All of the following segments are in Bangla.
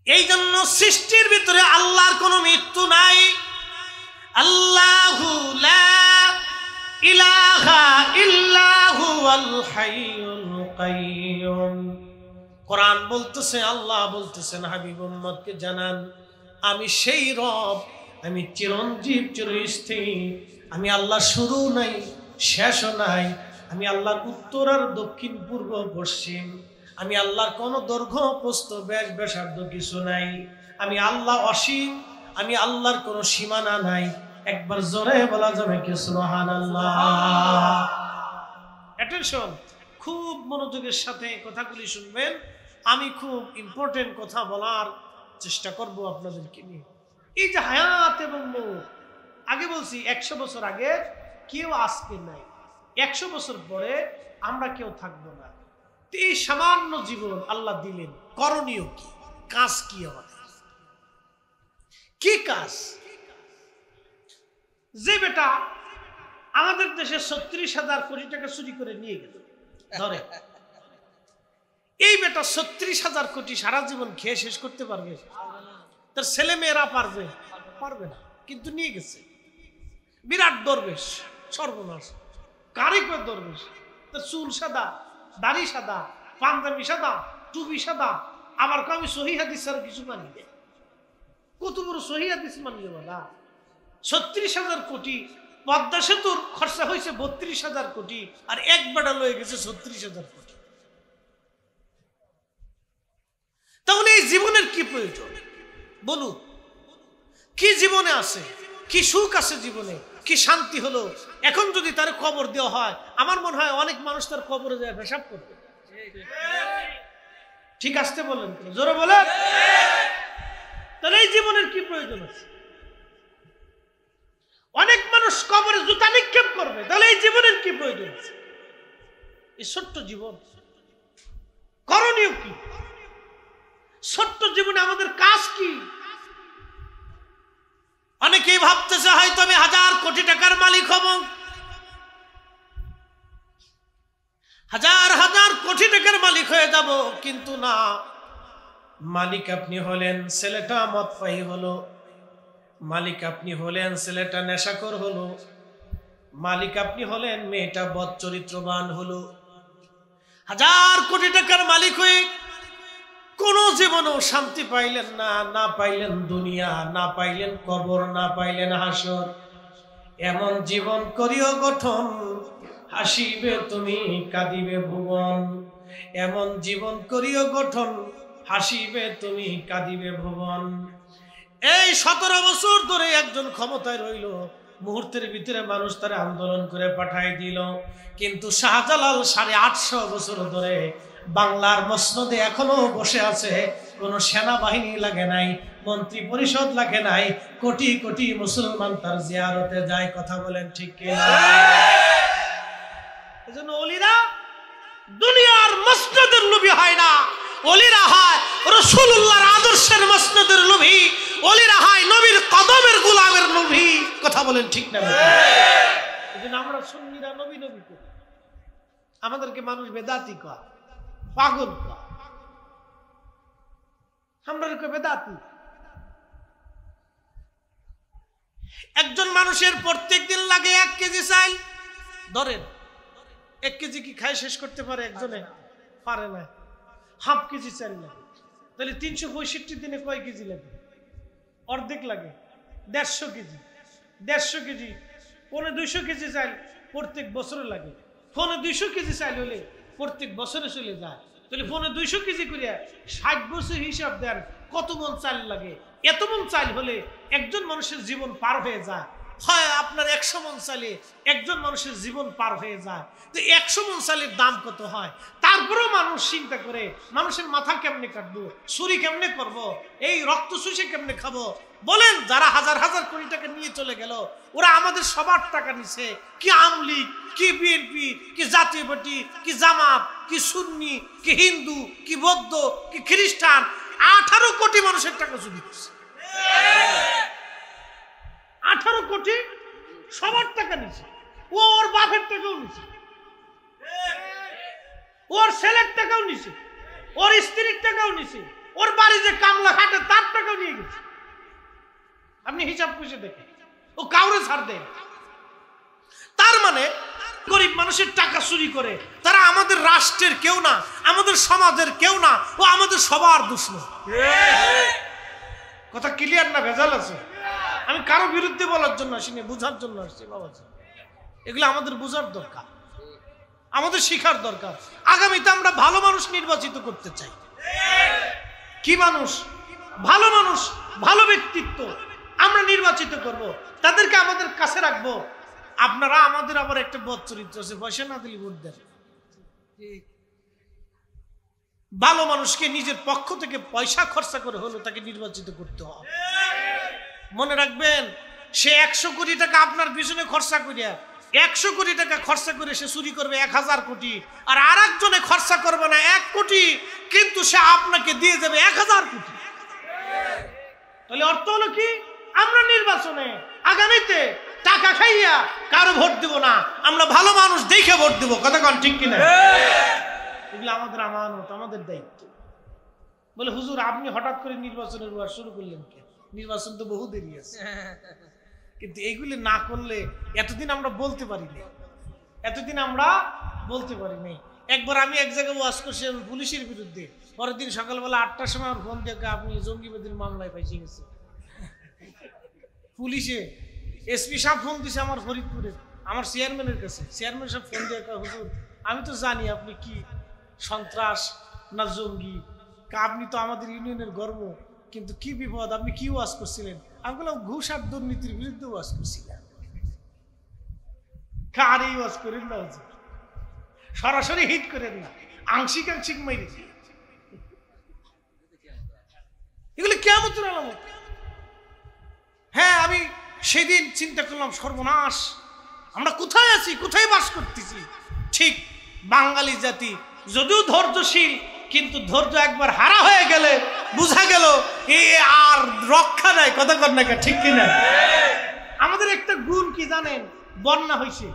এই জন্য সৃষ্টির ভিতরে আল্লাহর কোনো মৃত্যু নাই। আল্লাহু লা ইলাহা ইল্লা হুয়াল হাইয়ুল কাইয়্যুম। কোরআন বলতেছে, আল্লাহ বলতেছেন হাবিব উম্মতকে জানান, আমি সেই রব, আমি চিরঞ্জীব চিরস্থায়ী, আমি আল্লাহ শুরু নাই শেষও নাই, আমি আল্লাহর উত্তর আর দক্ষিণ পূর্ব পশ্চিম, আমি আল্লাহর কোনো দৈর্ঘ্য প্রস্থ ব্যাস ব্যাসার্ধ কিছু নাই, আমি আল্লাহ অসীম, আমি আল্লাহর কোনো সীমানা নাই। একবার জোরে বলা যাবে কি সুবহানাল্লাহ? অ্যাটেনশন, খুব মনোযোগের সাথে কথাগুলি শুনবেন। আমি খুব ইম্পর্টেন্ট কথা বলার চেষ্টা করব আপনাদেরকে নিয়ে। এই যে হায়াত এবং মৌত, আগে বলছি 100 বছর আগে কেউ আজকে নাই, 100 বছর পরে আমরা কেউ থাকবো না। এই সামান্য জীবন আল্লাহ দিলেন, করণীয় কি, কাজ কি, আমাদের কি কাজ? যে বেটা আমাদের দেশে 36,000 কোটি টাকা চুরি করে নিয়ে গেল, ধরে এই বেটা 36,000 কোটি সারা জীবন খেয়ে শেষ করতে পারবে? তার ছেলে মেয়েরা পারবে? পারবে না, কিন্তু নিয়ে গেছে। বিরাট দরবেশ, সর্বনাশ। কারি করে দরবেশ? তার চুল সাদা, দাড়ি সাদা, পাঞ্জাবি সাদা, টুপি সাদা, আবার আমি সহিহ হাদিস আর কিছু মানি না। কত বড় সহিহ হাদিস মানলে বলা? 36,000 কোটি, পদ্মা সেতুর খরচা হয়েছে 32,000 কোটি, আর এক বেটা লয়ে গেছে 36,000 কোটি। তাহলে এই জীবনের কি প্রয়োজন বলুন? কি জীবনে আছে, কি সুখ আছে জীবনে, কি শান্তি হলো? এখন যদি তার কবর দেওয়া হয়, আমার মনে হয় অনেক মানুষ তার কবরে যায় পেশাব করবে। ঠিক আসতে বলেন, জোরে বলেন। তাহলে এই জীবনের কি প্রয়োজন আছে? অনেক মানুষ কবরে জুতা নিক্ষেপ করবে, তাহলে এই জীবনের কি প্রয়োজন আছে? এই ছোট্ট জীবন, করণীয় কি? ছোট্ট জীবনে আমাদের কাজ কি? অনেকেই ভাবতেছে হয়তো আমি 1000 কোটি টাকার মালিক হব, 1000 কোটি টাকার মালিক হয়ে যাব, কিন্তু না। মালিক আপনি হলেন, ছেলেটা মদ পাই হলো। মালিক আপনি হলেন, ছেলেটা নেশাখোর হলো। মালিক আপনি হলেন, মেয়েটা বদ চরিত্রবান হলো। 1000 কোটি টাকার মালিক হয়ে কোন জীবনেও শান্তি পাইলেন না, না পাইলেন দুনিয়া, না পাইলেন কবর, না পাইলেন হাসর। এমন জীবন করিও গঠন, হাসিবে তুমি কাঁদিবে ভুবন। এমন জীবন করিও গঠন, হাসিবে তুমি কাঁদিবে ভুবন। এই 17 বছর ধরে একজন ক্ষমতায় রইল, মুহূর্তের ভিতরে মানুষ তারা আন্দোলন করে পাঠাই দিল। কিন্তু শাহজালাল 850 বছর ধরে বাংলার মসনদে এখনো বসে আছে। কোন সেনাবাহিনী লাগে নাই, মন্ত্রী পরিষদ লাগে নাই, কোটি কোটি মুসলমান তার জিয়ারতে যায়। কথা বলেন ঠিক কিনা? এজন্য ওলিরা দুনিয়ার মসনদের লোভী হয় না, ওলিরা হয় রাসূলুল্লাহর আদর্শের মসনদের লোভী, ওলিরা হয় নবীর কদমের গোলামের লোভী। কথা বলেন ঠিক না? এজন্য আমরা সুন্নিরা নবী নবী করি, আমাদেরকে মানুষ বেদাতি কয়, পাগল কয়, আমরা বেদাতি। একজন মানুষের প্রত্যেক দিন লাগে 1 কেজি চাল, ধরেন 1 কেজি কি খাই শেষ করতে পারে? একজনে পারে না। হাফ কেজি চাল লাগে, তাহলে 365 দিনে কয় কেজি লাগে? অর্ধেক লাগে, 150 কেজি। 150 কেজি, 200 কেজি চাল প্রত্যেক বছরে লাগে। 200 কেজি চাল হলে প্রত্যেক বছরে চলে যায়, তাহলে 200 কেজি করে 60 বছর হিসাব দেন কত মন চাল লাগে। এত মন চাল হলে একজন মানুষের জীবন পার হয়ে যায়। হয় আপনার 100 মন চালে একজন মানুষের জীবন পার হয়ে যায়, তো 100 মন চালের দাম কত হয়? তারপরেও মানুষ চিন্তা করে মানুষের মাথা কেমনে কাটবো, চুরি কেমনে করব, এই রক্ত চুষে কেমনে খাবো। বলেন, যারা 1000 কোটি টাকা নিয়ে চলে গেল, ওরা আমাদের সবার টাকা নিছে। কি আওয়ামী লীগ, কি বিএনপি, কি জাতীয় পার্টি, কি জামাত, কি সুন্নি, কি হিন্দু, কি বৌদ্ধ, কি খ্রিস্টান, 18 কোটি মানুষের টাকা চুরি করছে। 18 কোটি সবার টাকা নিছে। ওর বাপের টাকাও নিছে, ওর ছেলের টাকাও নিছে, ওর স্ত্রীর টাকাও নিছে, ওর বাড়ি যে কামলা খাটে তার টাকা নিয়ে গেছে। আপনি হিসাব পুষে দেখেন, ও কাউরে ছাড় দেয়। তার মানে গরিব মানুষের টাকা চুরি করে তারা আমাদের রাষ্ট্রের কেউ না, আমাদের সমাজের কেউ না, ও আমাদের সবার দুশমন। কথা ক্লিয়ার না ভেজাল আছে? আমি কারো বিরুদ্ধে বলার জন্য আসিনি, বুঝার জন্য আসছি বাবাজি। এগুলো আমাদের বুঝার দরকার, আমাদের শিখার দরকার। আগামীতে আমরা ভালো মানুষ নির্বাচিত করতে চাই। কি মানুষ? ভালো মানুষ, ভালো ব্যক্তিত্ব আমরা নির্বাচিত করব, তাদেরকে আমাদের কাছে রাখবো। আপনারা আমাদের আবার একটা বদ চরিত্র আছে, পয়সা না দিলে ভোট দেন। ভালো মানুষকে নিজের পক্ষ থেকে পয়সা খরচা করে হলো তাকে নির্বাচিত করতে হবে। মনে রাখবেন, সে 100 কোটি টাকা আপনার পিছনে খরচা করিয়া 100 কোটি টাকা খরচা করে সে চুরি করবে 1000 কোটি, আর আরেকজনে খরচা করবে না 1 কোটি, কিন্তু সে আপনাকে দিয়ে যাবে 1000 কোটি। তাহলে অর্থ হলো কি? আমরা নির্বাচনে আগামীতে টাকা খাইয়া কারো ভোট দিব না, আমরা ভালো মানুষ দেখে ভোট দিব। কথা কোন ঠিক কিনা? এগুলো আমাদের আমানত, আমাদের দায়িত্ব। বলে হুজুর আপনি হঠাৎ করে নির্বাচনের ওয়াজ শুরু করলেন কেন? নির্বাচন তো বহু দেরি আছে। কিন্তু এইগুলি না করলে এতদিন আমরা বলতে পারিনি, এতদিন আমরা বলতে পারিনি। একবার আমি এক জায়গায় ওয়াজ করছি পুলিশের বিরুদ্ধে, পরের দিন সকালবেলা 8টার সময় আমার ফোন দিয়ে আপনি জঙ্গিবাদীর মামলায় ফাঁসে গেছে। পুলিশে এসপি সাহেব ফোন দিছে আমার ফরিদপুরের, আমার চেয়ারম্যানের কাছে। চেয়ারম্যান সাহেব ফোন দিয়ে হুজুর আমি তো জানি আপনি কি সন্ত্রাস না জঙ্গি, আপনি তো আমাদের ইউনিয়নের গর্ব, কিন্তু কি বিপদ, আপনি কি ওয়াজ করছিলেন? আমি বললাম ঘুষ আর দুর্নীতির বিরুদ্ধে ওয়াজ করছিলাম। কার এই ওয়াজ করেন না, সরাসরি হিট করেন না, আংশিক আংশিক মাইরে। এগুলো কিয়ামতের আলামত। হ্যাঁ, আমি সেদিন চিন্তা করলাম সর্বনাশ, আমরা কোথায় আছি, কোথায় বাস করতেছি। ঠিক বাঙালি জাতি যদিও ধৈর্যশীল, কিন্তু ধৈর্য একবার হারা হয়ে গেলে বুঝা গেল এ আর রক্ষা নাই। কথা কর না, ঠিক কিনা? আমাদের একটা গুণ কি জানেন? বন্যা হয়েছে।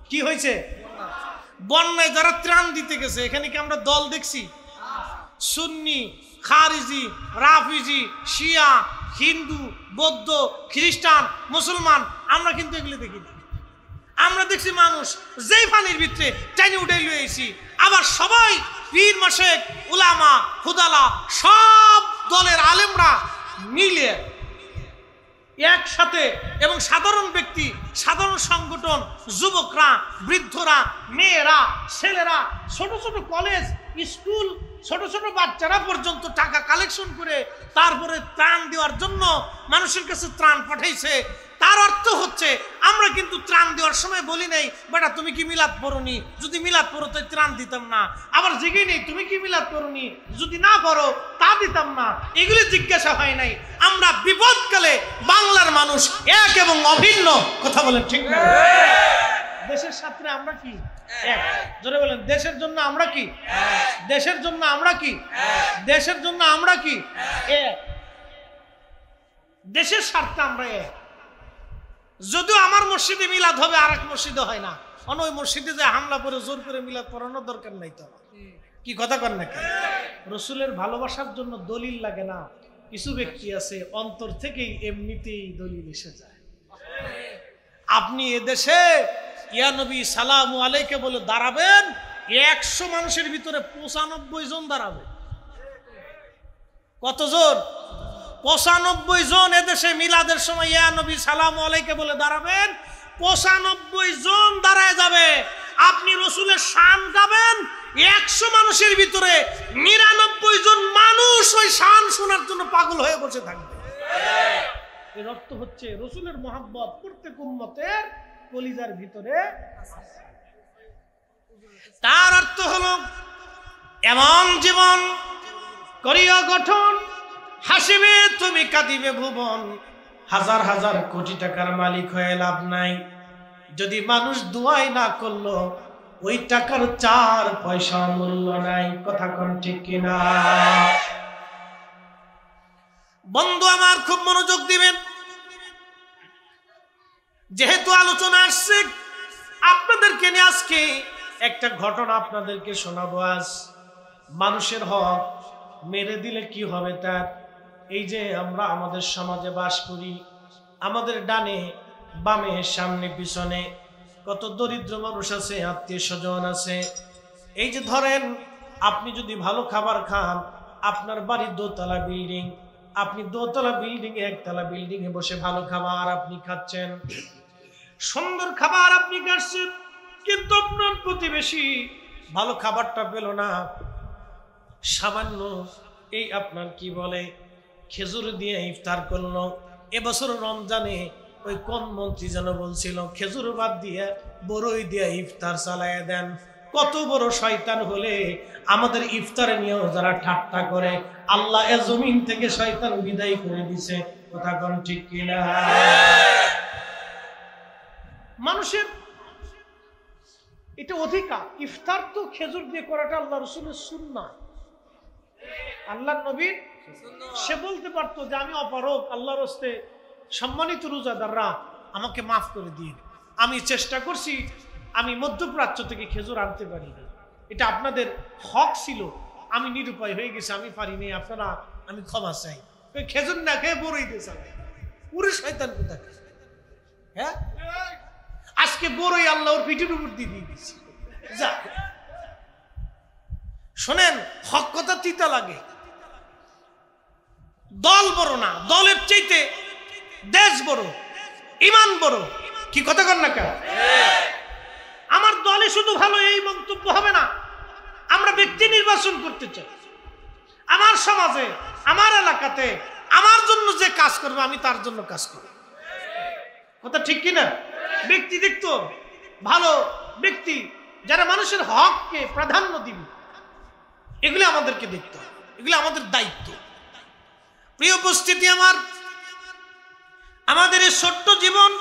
কি হয়েছে? বন্যায় যারা ত্রাণ দিতে গেছে, এখানে কি আমরা দল দেখছি? সুন্নি, খারিজি, রাফিজি, শিয়া, হিন্দু, বৌদ্ধ, খ্রিস্টান, মুসলমান, আমরা কিন্তু এগুলো দেখিনি। আমরা দেখছি মানুষ যেই পানির ভিতরে টাইনে উঠে লইছি, আবার সবাই পীর মাশেক, উলামা, হুদালা, সব দলের আলেমরা মিলে একসাথে, এবং সাধারণ ব্যক্তি, সাধারণ সংগঠন, যুবকরা, বৃদ্ধরা, মেয়েরা, ছেলেরা, ছোট ছোট কলেজ, স্কুল, ছোট ছোট বাচ্চারা পর্যন্ত টাকা কালেকশন করে তারপরে ত্রাণ দেওয়ার জন্য মানুষের কাছে ত্রাণ পাঠাইছে। তার অর্থ হচ্ছে আমরা কিন্তু ত্রাণ দেওয়ার সময় বলি নাই বেটা তুমি কি মিলাদ পড়োনি, যদি মিলাদ পড়ো তাই ত্রাণ দিতাম না। আবার জিজ্ঞেস নেই তুমি কি মিলাদ পড়োনি, যদি না পড়ো তা দিতাম না। এগুলি জিজ্ঞাসা হয় নাই। আমরা বিপদকালে বাংলার মানুষ এক এবং অভিন্ন। কথা বলেন ঠিক না? দেশের সাথে আমরা কি এক? জোরে বলেন, দেশের জন্য আমরা কি? দেশের জন্য আমরা কি? দেশের জন্য আমরা কি? এক। দেশের স্বার্থে আমরা এক। যদিও আমার মসজিদে মিলাদ হবে, আর এক মসজিদে হয় না, ওই মসজিদে যে হামলা করে জোর করে মিলাদ পড়ানোর দরকার নাই তো। কি কথা কর নাকি? রসুলের ভালোবাসার জন্য দলিল লাগে না। কিছু ব্যক্তি আছে অন্তর থেকেই এমনিতেই দলিল এসে যায়। আপনি এদেশে ইয়া নবী সালামু আলাইকে বলে দাঁড়াবেন, 100 মানুষের ভিতরে 95 জন দাঁড়াবে। কতজন? 95 জন এদেশে মিলাদের সময় ইয়া নবী সালামু আলাইকে বলে দাঁড়াবেন, 95 জন দাঁড়ায় যাবে। আপনি রসুলের শান গাবেন, 100 মানুষের ভিতরে 99 জন মানুষ ওই শান শোনার জন্য পাগল হয়ে বসে থাকবে। এর অর্থ হচ্ছে রসুলের মহব্বত প্রত্যেক উম্মতের কলিজার ভিতরে। তার অর্থ হলো এমন জীবন করিয়া গঠন, হাসিবে তুমি কাঁদিবে ভুবন। হাজার হাজার কোটি টাকার মালিক হয়ে লাভ নাই, যদি মানুষ দুয়াই না করলো ওই টাকার 4 পয়সা মূল্য নাই। কথা কোন ঠিক কিনা? বন্ধু আমার খুব মনোযোগ দিবেন, যেহেতু আলোচনা আসছে আপনাদেরকে নিয়ে আজকে একটা ঘটনা আপনাদেরকে শোনাবো। আজ মানুষের হক মেরে দিলে কি হবে তার? এই যে আমরা আমাদের সমাজে বাস করি, আমাদের ডানে বামে সামনে পিছনে কত দরিদ্র মানুষ আছে, আত্মীয় স্বজন আছে। এই যে ধরেন আপনি যদি ভালো খাবার খান, আপনার বাড়ি দোতলা বিল্ডিং, আপনি দোতলা বিল্ডিং এ একতলা বিল্ডিং এ বসে ভালো খাবার আপনি খাচ্ছেন, সুন্দর খাবার আপনি খাচ্ছেন, কিন্তু আপনার প্রতিবেশী ভালো খাবারটা পেল না, সামান্য এই আপনার কি বলে খেজুর দিয়ে ইফতার করলো। এবছর রমজানে ওই কোন মন্ত্রী যেন বলছিল খেজুর বাদ দিয়ে বড়ই দিয়ে ইফতার চালায় দেন। কত বড় শয়তান হলে আমাদের ইফতারে নিয়েও যারা ঠাট্টা করে, আল্লাহ এ জমিন থেকে শয়তান বিদায় করে দিছে। কথা কোন ঠিক কিনা? মানুষের এটা অধিকার। ইফতার তো খেজুর দিয়ে করাটা আল্লাহ রাসূলের সুন্নাহ, আল্লাহ নবীর। সে বলতে পারতো যে আমি অপারগ, আল্লাহর হস্তে সম্মানিত রোজাদাররা আমাকে মাফ করে দিন, আমি চেষ্টা করছি, আমি মধ্যপ্রাচ্য থেকে খেজুর আনতে পারি না, এটা আপনাদের হক ছিল, আমি নিরুপায় হয়ে গেছি, আমি পারিনি, আপনারা আমি ক্ষমা চাই। খেজুর না খেয়ে বড়ই দিয়ে চালাই, পুরো শয়তান কোথাকে। হ্যাঁ, আজকে বড়ই আল্লাহ ওর পিঠের উপর দিয়ে দিয়েছি। যা শোনেন, হক কথা তিতা লাগে। দল বড় না, দলের চাইতে দেশ বড়, ইমান বড়। কি কথা কর না কেন? আমার দলে শুধু ভালো এই মন্তব্য হবে না, আমরা ব্যক্তি নির্বাচন করতে চাই। আমার সমাজে, আমার এলাকাতে আমার জন্য যে কাজ করবে আমি তার জন্য কাজ করব। কথা ঠিক কিনা? ব্যক্তি দেখতো ভালো ব্যক্তি যারা মানুষের হককে প্রাধান্য দিবে, এগুলো আমাদেরকে দেখতে হবে, এগুলো আমাদের দায়িত্ব। প্রিয় উপস্থিতি, আমাদের এই ছোট্ট জীবন,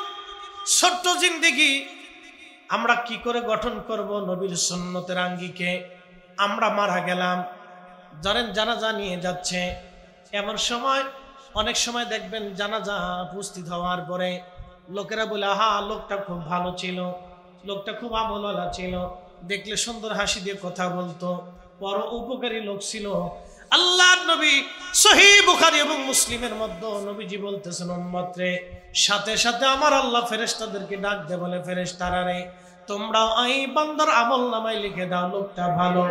ছোট্ট জিন্দেগি আমরা কি করে গঠন করব নবীর সুন্নতের আঙ্গিকে? আমরা মারা গেলাম, জানেন জানাজা নিয়ে যাচ্ছে, এমন সময় অনেক সময় দেখবেন জানাজা উপস্থিত হওয়ার পরে লোকেরা বলে, আহা লোকটা খুব ভালো ছিল, লোকটা খুব আমলওয়ালা ছিল, দেখলে সুন্দর হাসি দিয়ে কথা বলতো, বড় উপকারী লোক ছিল। আল্লাহর নবী সহিহ বুখারী এবং মুসলিমের মধ্যে নবীজি বলতেছেন, উম্মত রে, সাথে সাথে আমার আল্লাহ ফেরেশতাদেরকে ডাক দিয়ে বলে, ফেরেশতারা রে, তোমরা এই বান্দার আমলনামায় লিখে দাও লোকটা ভালো।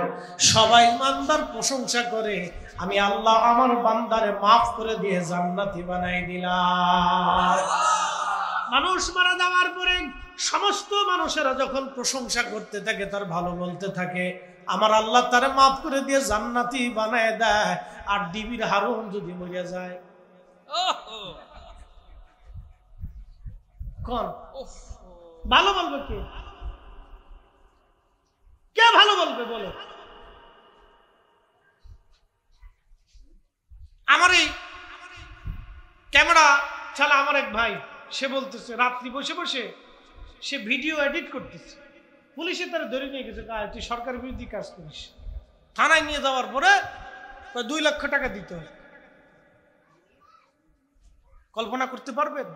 সবাই বান্দার প্রশংসা করে, আমি আল্লাহ আমার বান্দারে মাফ করে দিয়ে জান্নাতি বানাই দিলাম। মানুষ মারা যাওয়ার পরে সমস্ত মানুষেরা যখন প্রশংসা করতে থাকে, তার ভালো বলতে থাকে, আমার আল্লাহ তারে মাফ করে দিয়ে জান্নাতি বানায় দেয়। আর ডিবির হারুন যদি মরে যায়, কোন ভালো বলবে? কে ভালো বলবে বলো? আমার এই ক্যামেরা ছাড়া আমার এক ভাই, সে বলতেছে রাত্রি বসে বসে সে ভিডিও এডিট করতেছে, পুলিশে তারা ধরে নিয়ে গেছে, তুই সরকার বিরোধী কাজ করিস। থানায় নিয়ে যাওয়ার পরে 2 লক্ষ টাকা দিতে হয়। কল্পনা করতে পারবেন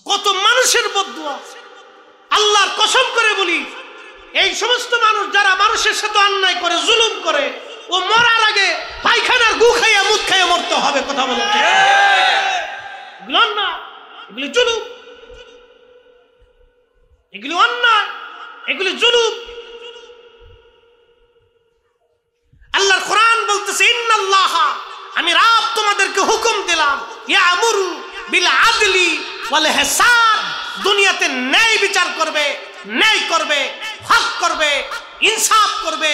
কত মানুষের বদদুয়া? আল্লাহর কসম করে বলি, এই সমস্ত মানুষ যারা মানুষের সাথে অন্যায় করে, জুলুম করে, ও মরার আগে পায়খানার গু খাইয়া মুখ খাইয়া মরতে হবে। কথা বলে এগুলো অন্যায়, এগুলি জুলুম, এগুলি অন্যায়, এগুলি জুলুম। আল্লাহর কোরআন বলতেছে, ইন্নাল্লাহা, আমি রব তোমাদেরকে হুকুম দিলাম, ইয়ামুরু বিল আদলি ওয়াল ইহসান, দুনিয়াতে ন্যায় বিচার করবে, ন্যায় করবে, হক করবে, ইনসাফ করবে,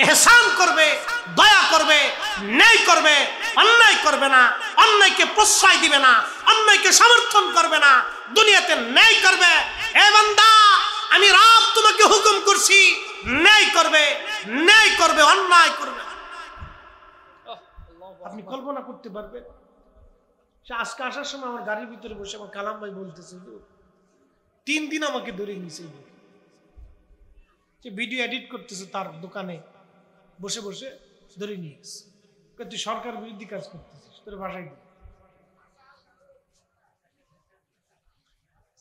ইহসান করবে, দয়া করবে, ন্যায় করবে, অন্যায় করবে না, অন্যায়কে প্রশ্রয় দিবে না, অন্যায়কে সমর্থন করবে না, দুনিয়াতে ন্যায় করবে। হে বান্দা, আমি রব তোমাকে হুকুম করছি, ন্যায় করবে, ন্যায় করবে, অন্যায় করবে। আপনি কল্পনা করতে পারবেন? আজকে আসার সময় আমার গাড়ির ভিতরে বসে আমার কালাম ভাই বলতেছে, 3 দিন আমাকে ধরে নিয়েছে, ভিডিও এডিট করতেছে, তার দোকানে বসে বসে ধরে নিয়ে গেছে, তুই সরকার বিরোধী কাজ করতেছিস, তোর ভাষায় দিই।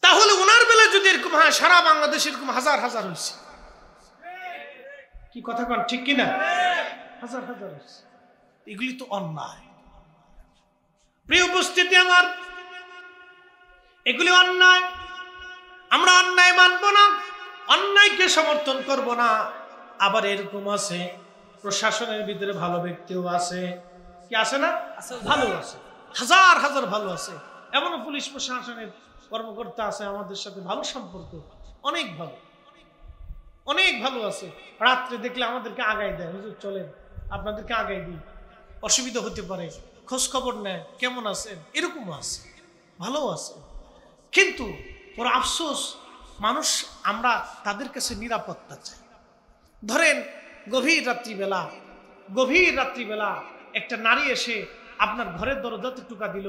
তাহলে ওনার বেলা যদি এরকম হয়, সারা বাংলাদেশে এরকম হাজার হাজার হয়েছে। কি কথা কন ঠিক কিনা? হাজার হাজার হয়েছে। এগুলি তো অন্যায়। প্রিয় উপস্থিতি আমার, এগুলি অন্যায়। আমরা অন্যায় মানব না, অন্যায়কে সমর্থন করব না। আবার এরকম আছে প্রশাসনের ভিতরে ভালো ব্যক্তিও আছে, কি আছে না? ভালো আছে, হাজার হাজার ভালো আছে। এমনও পুলিশ প্রশাসনের কর্মকর্তা আছে আমাদের সাথে ভালো সম্পর্ক, অনেক ভালো, অনেক ভালো আছে। রাত্রে দেখলে আমাদেরকে আগায় দেয়, হুজুর চলেন আপনাদেরকে আগাই দিই, অসুবিধা হতে পারে, খোঁজ খবর নেয়, কেমন আছেন, এরকমও আছে, ভালো আছে। কিন্তু ওর আফসোস, মানুষ আমরা তাদের কাছে নিরাপত্তা চাই। ধরেন গভীর রাত্রিবেলা একটা নারী এসে আপনার ঘরের দরজাতে টোকা দিল,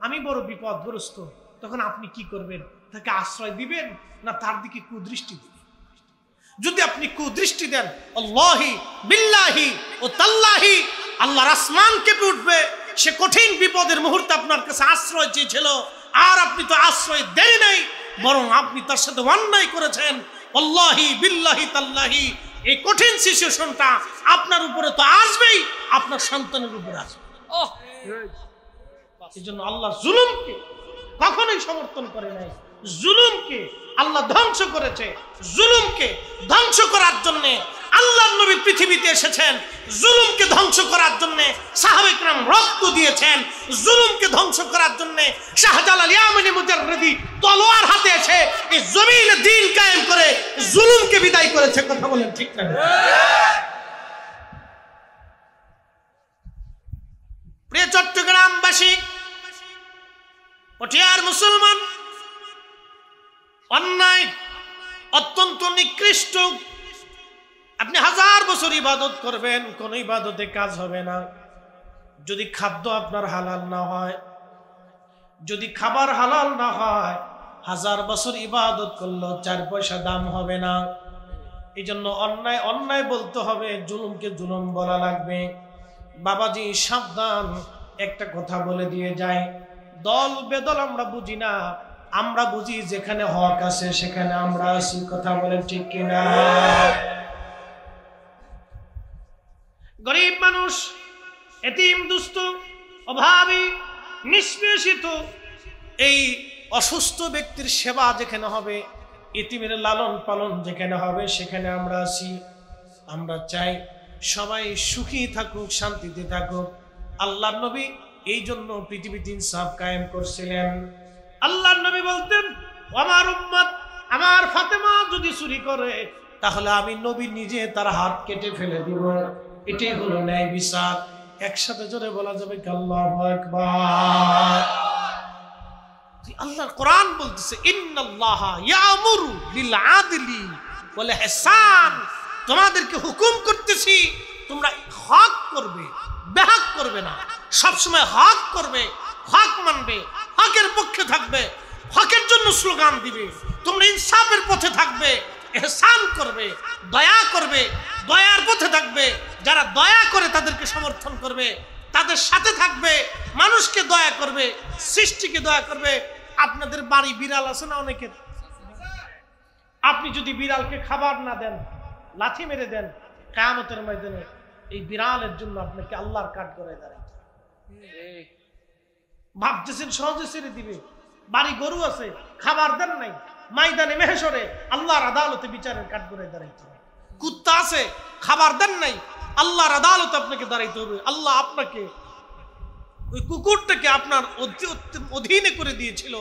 আমি বড় বিপদগ্রস্ত, তখন আপনি কি করবেন? তাকে আশ্রয় দিবেন না তার দিকে কুদৃষ্টি দিবেন? যদি আপনি কুদৃষ্টি দেন, আল্লাহি বিল্লাহি ও তাল্লাহি, আল্লাহর আসমান কেঁপে উঠবে। সে কঠিন বিপদের মুহূর্তে আপনার কাছে আশ্রয় চেয়েছিল, আর আপনি তো আশ্রয় দেন নাই, বরং আপনি তার সাথে অন্যায় করেছেন। আল্লাহি বিল্লাহি তাল্লাহি, এই কঠিন সিচুয়েশনটা আপনার উপরে তো আসবেই, আপনার সন্তানের উপরে আসবে। এই জন্য আল্লাহ জুলুমকে কখনোই সমর্থন করে নাই। জুলুমকে আল্লাহ ধ্বংস করেছে। জুলুমকে ধ্বংস করার জন্য আল্লাহর নবী পৃথিবীতে এসেছেন। জুলুমকে ধ্বংস করার জন্য সাহাবায়ে কেরাম রক্ত দিয়েছেন। জুলুমকে ধ্বংস করার জন্য শাহজালাল ইয়ামানি মুজাররিদি তলোয়ার হাতে এসে এই জমিনে দ্বীন কায়েম করে জুলুমকে বিদায় করেছে। কথা বলেন ঠিক না? প্রিয় চট্টগ্রামবাসী, পটিয়ার মুসলমান, অন্যায় অত্যন্ত নিকৃষ্ট। আপনি হাজার বছর ইবাদত করবেন, কোন ইবাদতে কাজ হবে না যদি খাদ্য আপনার হালাল না হয়। যদি খাবার হালাল না হয়, হাজার বছর ইবাদত করলেও 4 পয়সা দাম হবে না। এই জন্য অন্যায় অন্যায় বলতে হবে, জুলুমকে জুলুম বলা লাগবে। বাবাজি সাবধান, একটা কথা বলে দিয়ে যায়, দল বেদল আমরা বুঝি না, আমরা বুঝি যেখানে হক আছে সেখানে আমরা আছি। কথা বলেন ঠিক কিনা? গরিব মানুষ, এতিম, দুস্থ, অভাবী, নিষ্পেষিত, এই অসুস্থ ব্যক্তির সেবা যেখানে হবে, এতিমের লালন পালন যেখানে হবে, সেখানে আমরা আছি। আমরা চাই সবাই সুখী থাকুক, শান্তিতে থাকুক। আল্লাহর নবী এই জন্য পৃথিবীতে ইনসাফ কায়েম করছিলেন। আল্লাহর নবী বলতেন, আমার উম্মত, আমার ফাতেমা যদি চুরি করে তাহলে আমি নবী নিজে তার হাত কেটে ফেলে দিব। এটাই হলো ন্যায় বিচার। একসাথে জোরে বলা যাবে আল্লাহু আকবার। আল্লাহর কোরআন বলতেছে, ইন্নাল্লাহা ইয়ামুরু বিল আদলি ওয়াল ইহসান, তোমাদেরকে হুকুম করতেছি তোমরা হক করবে, বেহক করবে না। সবসময় হক করবে, হক মানবে, হকের পক্ষে থাকবে, হকের জন্য স্লোগান দিবে। তোমরা ইনসাফের পথে থাকবে, ইহসান করবে, দয়া করবে, দয়ার পথে থাকবে। যারা দয়া করে তাদেরকে সমর্থন করবে, তাদের সাথে থাকবে, মানুষকে দয়া করবে, সৃষ্টিকে দয়া করবে। আপনাদের বাড়ি বিড়াল আছে না অনেকের? আপনি যদি বিড়ালকে খাবার না দেন, লাথি মেরে দেন, কিয়ামতের ময়দানে এই বিড়ালের জন্য আপনাকে আল্লাহর কাঠ করে দাঁড়ায়। ভাবতেছেন সহজে ছেড়ে দিবে? বাড়ি গরু আছে, খাবার দেন নাই, ময়দানে মেহশরে আল্লাহর আদালতে বিচারের কাঠ করে দাঁড়াইতে হবে। কুত্তা আছে, খাবার দেন নাই, আল্লাহর আদালতে আপনাকে দাঁড়াইতে হবে। আল্লাহ আপনাকে ওই কুকুরটাকে আপনার অধীনে করে দিয়েছিল,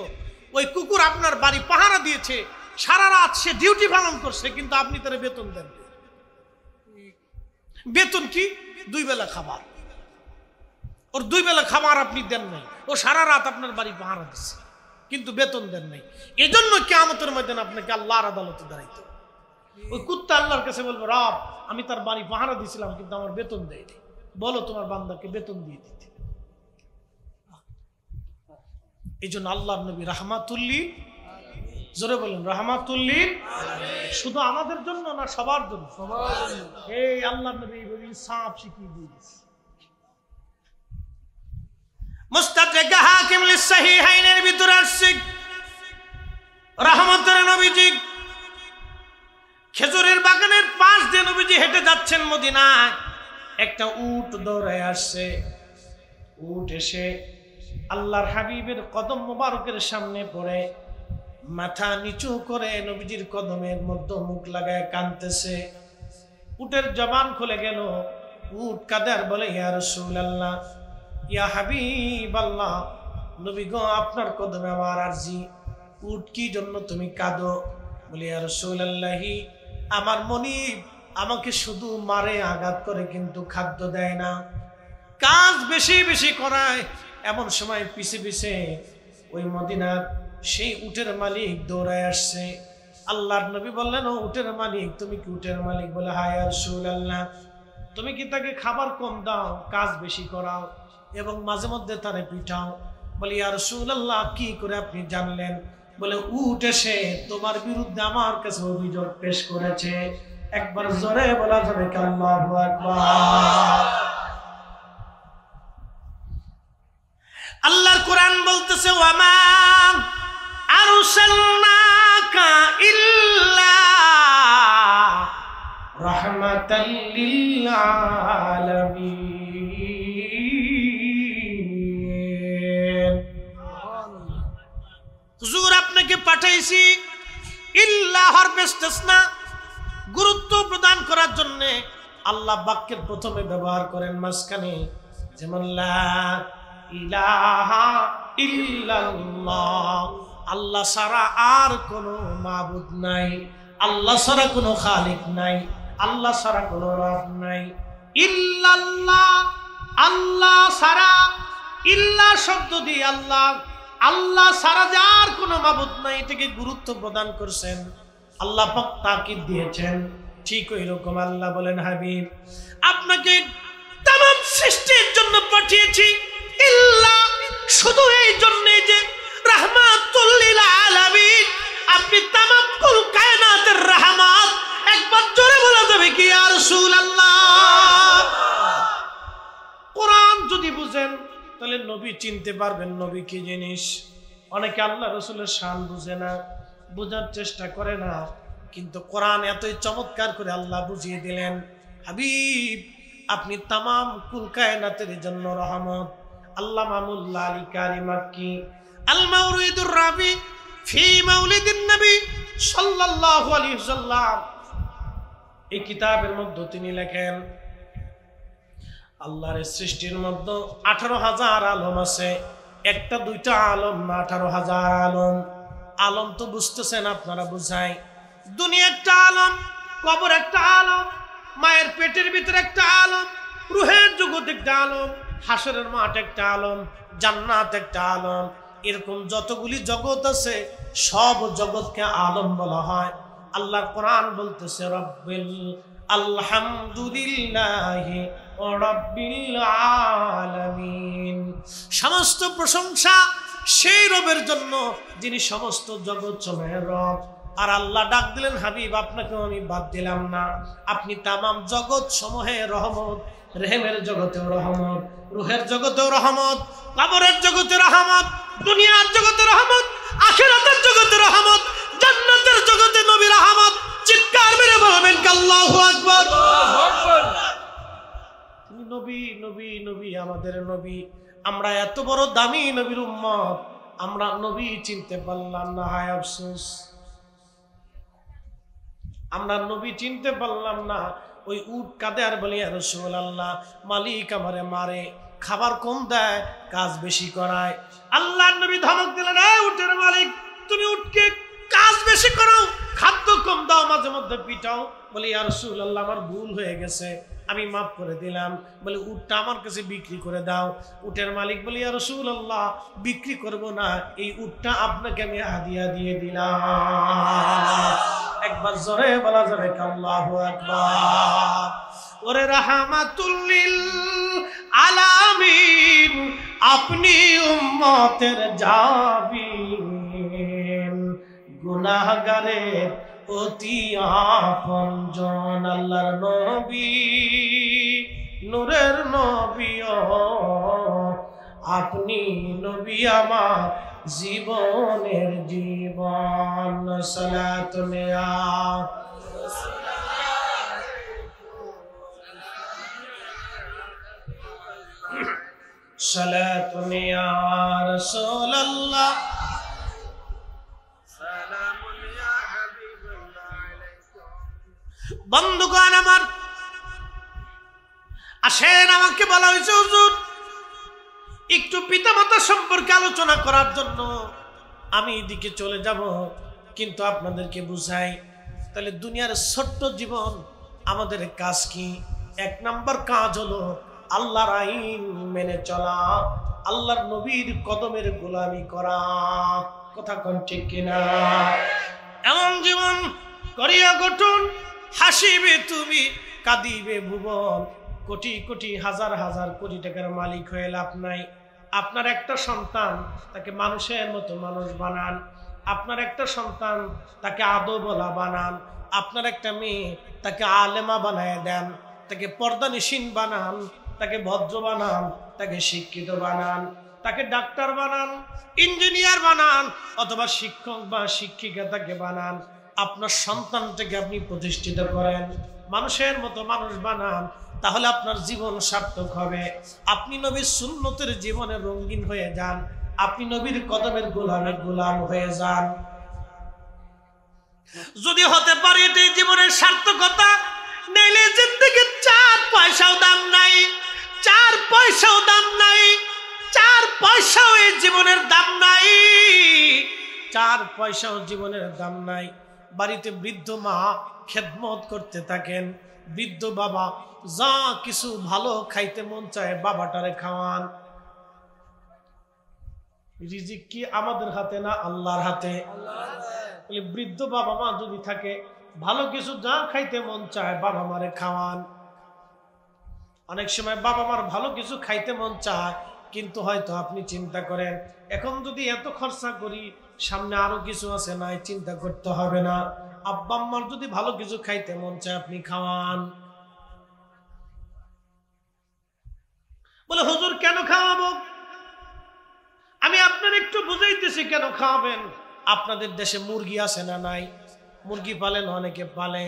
ওই কুকুর আপনার বাড়ি পাহারা দিয়েছে, সারা রাত সে ডিউটি পালন করছে, কিন্তু আপনি তার বেতন দেন। বেতন কি? 2 বেলা খাবার। ওর 2 বেলা খাবার আপনি দেন নাই, ও সারা রাত আপনার বাড়ি পাহারা দিচ্ছে, কিন্তু বেতন দেন নাই। এজন্য কিয়ামতের ময়দানে আপনাকে আল্লাহর আদালতে দাঁড়াইতে। ওই কুত্তা আল্লাহর কাছে বলবে, রব আমি তার বাড়ি পাহারা দিয়েছিলাম কিন্তু আমার বেতন দেয়নি, বলো তোমার বান্দাকে বেতন দিয়ে দিতে। এই জন্য আল্লাহর নবী রাহমাতুল্লিল, জোরে বলেন রাহমাতুল্লিল। শুধু আমাদের জন্য না, সবার জন্য। এই আল্লাহর নবী ইনসাফ শিখিয়ে দিয়েছে। মুস্তাদরাক হাকিম লিসহিহাইনের ভিতরে আসছে, রহমতের নবীজি খেজুরের বাগানের পাশ দিয়ে নবীজি হেঁটে যাচ্ছেন মদিনায়। একটা উট দৌড়ায় আসছে। উট এসে আল্লাহর হাবিবের কদম মোবারকের সামনে পড়ে মাথা নিচু করে নবীজির কদমের মধ্যে মুখ লাগায় কাঁদতেছে। উটের জবান খুলে গেল। উট কাঁদে আর বলে, ইয়া রাসূলুল্লাহ, ইয়া হাবিবাল্লাহ, নবী গো, আপনার কদমে আমার আরজি। উট কি জন্য তুমি কাঁদো? বলে, ইয়া রাসূলুল্লাহি, আমার মনিব আমাকে শুধু মারে, আঘাত করে, কিন্তু খাদ্য দেয় না, কাজ বেশি বেশি করায়। এমন সময় পিছে পিছে ওই মদিনার সেই উটের মালিক দৌড়ায় আসছে। আল্লাহর নবী বললেন, ও উটের মালিক, তুমি কি উটের মালিক? বলে, হ্যাঁ ইয়া রাসূলুল্লাহ। তুমি কি তাকে খাবার কম দাও, কাজ বেশি করাও, এবং মাঝে মধ্যে তারে পিটাও? বলে, ইয়া রাসূলুল্লাহ, কি করে আপনি জানলেন? বলে, উট এসে তোমার বিরুদ্ধে আমার কাছে অভিযোগ পেশ করেছে। একবার জোরে বলা যাবে কি আল্লাহু আকবার? আল্লাহর কোরআন বলতেছে, ওয়ামা আরসালনাকা ইল্লা রাহমাতাল লিল আলামিন। হুজুর, আপনাকে পাঠাইছি ইল্লা হরফে ইসতিসনা, গুরুত্ব প্রদান করার জন্য। আল্লাহ বাক্যের প্রথমে ব্যবহার করেন মাঝখানে, যেমন লা ইলাহা ইল্লাল্লাহ, আল্লাহ ছাড়া আর কোনো মাবুদ নাই, আল্লাহ ছাড়া কোনো খালিক নাই, আল্লাহ ছাড়া কোনো রব নাই। ইল্লাল্লাহ, আল্লাহ ছাড়া, ইল্লাহ শব্দ দিয়ে আল্লাহ, আল্লাহ ছাড়া যে আর কোনো মাবুদ নাই, এটাকে গুরুত্ব প্রদান করছেন। আল্লাহ পাক তাকিদ দিয়েছেন। ঠিক ওই রকম আল্লাহ বলেন, হাবিব, আপনাকে তামাম সৃষ্টির জন্য পাঠিয়েছি, ইল্লা শুধু এই জন্য যে রাহমাতুল লিল আলামিন, আপনি তামাম কুল কায়নাতের রাহমাত। একবার জোরে বলা যাবে কি ইয়া রাসূলুল্লাহ? কোরআন যদি বুঝেন তাহলে নবী চিনতে পারবেন নবী কি জিনিস। অনেকে আল্লাহ রাসূলের শান বুঝে না, বোঝার চেষ্টা করে না, কিন্তু কোরআন এতই চমৎকার করে আল্লাহ বুঝিয়ে দিলেন, হাবিব আপনি তামাম কুল কায়নাতের জন্য রহমত। আল্লামা মুল্লা আলী কারি মাক্কি আল মাওরিদুর রাবি ফি মাউলিদিন নবী সাল্লাল্লাহু আলাইহি ওয়াসাল্লাম, এই কিতাবের মধ্যে তিনি লেখেন, আল্লাহর সৃষ্টির মধ্যে 18,000 আলম আছে। একটা দুইটা আলম না, 18,000 আলম। আলম তো বুঝতেছেন আপনারা, বুঝাই। দুনিয়া একটা আলম, কবর একটা আলম, মায়ের পেটের ভিতরে একটা আলম, রুহের জগৎ একটা আলম, হাসরের মাঠ একটা আলম, জান্নাত একটা আলম। এরকম যতগুলি জগৎ আছে সব জগৎকে আলম বলা হয়। আল্লাহর কোরআন বলতেছে, রব্বিল আলহামদুলিল্লাহি ওয়া রাব্বিল আলামিন, সমস্ত প্রশংসা সেই রবের জন্য যিনি সমস্ত জগৎ সমূহের রব। আর আল্লাহ ডাক দিলেন, হাবিব আপনাকেও আমি বাদ দিলাম না, আপনি তামাম জগৎ সমূহের রহমত। রেহেমের জগতেও রহমত, রুহের জগতেও রহমত, কবরের জগতে রহমত, দুনিয়ার জগতে রহমত, আখিরাতের জগতে রহমত, জান্নাতের জগতে নবী রহমত। চিৎকার মেরে বলবেন আল্লাহু আকবার। তিনি নবী, নবী, নবী, আমাদের নবী। আমরা এত বড় দামি নবীর উম্মত, আমরা নবী চিনতে পারলাম না, হায় আফসোস। আমরা নবী চিনতে পারলাম না। ওই উট কাঁদে আর বলি, ইয়া রাসূলুল্লাহ, মালিক আমারে মারে, খাবার কম দেয়, কাজ বেশি করায়। আল্লাহর নবী ধমক দিলেন, এই উটের মালিক, তুমি উটকে কাজ বেশি করাও, খাদ্য কম দাও, মাঝে মধ্যে পিটাও। বলি, ইয়া রাসূলুল্লাহ, আমার ভুল হয়ে গেছে, আমি মাফ করে দিলাম। বলে, উটটা আমার কাছে বিক্রি করে দাও। উটের মালিক বলি, ইয়া রাসূলুল্লাহ, বিক্রি করব না, এই উটটা আপনাকে আমি হাদিয়া দিয়ে দিলাম। একবার জোরে বলা যাবে আল্লাহু আকবার। ওরে রাহমাতুল লিল আলামিন, আপনি উম্মতের জাবিন, গুনাহগারের অতি আপনজন। আল্লাহর নবী, নূরের নবী, আপনি নবী আমার জীবনের জীবন। সালাতুন ইয়া সালাতুন ইয়া রাসূলুল্লাহ সালামুন ইয়া হাবিবাল্লাহ আলাইকুম। বন্ধুগণ আমার, আসেন, আমাকে বলা হয়েছে হুজুর একটু পিতামাতা সম্পর্কে আলোচনা করার জন্য আমি এদিকে চলে যাব, কিন্তু আপনাদেরকে বুঝাই। তাহলে দুনিয়ার ছোট্ট জীবন, আমাদের কাজ কি? এক নাম্বার কাজ হলো আল্লাহর আইন মেনে চলা, আল্লাহর নবীর কদমের গোলামি করা। কথা কোন ঠিক কিনা? এমন জীবন করিয়া গঠন, হাসিবে তুমি কাঁদিবে ভুবন। কোটি কোটি হাজার হাজার কোটি টাকার মালিক হয়ে লাভ নাই। আপনার একটা সন্তান, তাকে মানুষের মতো মানুষ বানান। আপনার একটা সন্তান, তাকে আদবওয়ালা বানান। আপনার একটা মেয়ে, তাকে আলেমা বানায় দেন, তাকে পর্দানিসীন বানান, তাকে ভদ্র বানান, তাকে শিক্ষিত বানান, তাকে ডাক্তার বানান, ইঞ্জিনিয়ার বানান, অথবা শিক্ষক বা শিক্ষিকা তাকে বানান। আপনার সন্তানটাকে আপনি প্রতিষ্ঠিত করেন, মানুষের মতো মানুষ বানান, তাহলে আপনার জীবন সার্থক হবে। আপনি নবীর সুন্নতের জীবনে রঙিন হয়ে যান, আপনি নবীর কদমের গোলামের গোলাম হয়ে যান। যদি হতে পারে এটাই জীবনের সার্থকতা, নইলে জিন্দেগির 4 পয়সাও দাম নাই, 4 পয়সাও দাম নাই, 4 পয়সাও এই জীবনের দাম নাই, 4 পয়সাও জীবনের দাম নাই। বাড়িতে বৃদ্ধ মা খেদমত করতে থাকেন, বৃদ্ধ বাবা যা কিছু ভালো খাইতে মন চায় বাবাটারে খাওয়ান। রিজিক কি আমাদের হাতে না আল্লাহর হাতে? বৃদ্ধ বাবা মা যদি থাকে, ভালো কিছু যা খাইতে মন চায় বাবা মারে খাওয়ান। অনেক সময় বাবা মার ভালো কিছু খাইতে মন চায়, কিন্তু হয়তো আপনি চিন্তা করেন এখন যদি এত খরচা করি সামনে আরো কিছু আছে, নাই চিন্তা করতে হবে না। আব্বা আম্মার যদি ভালো কিছু খাইতে মন চায় আপনি খাওয়ান। বলে হুজুর কেন খাওয়াবো? আমি আপনার একটু বুঝাইতেছি কেন খাওয়াবেন। আপনাদের দেশে মুরগি আছে না নাই? মুরগি পালেন, অনেকে পালে।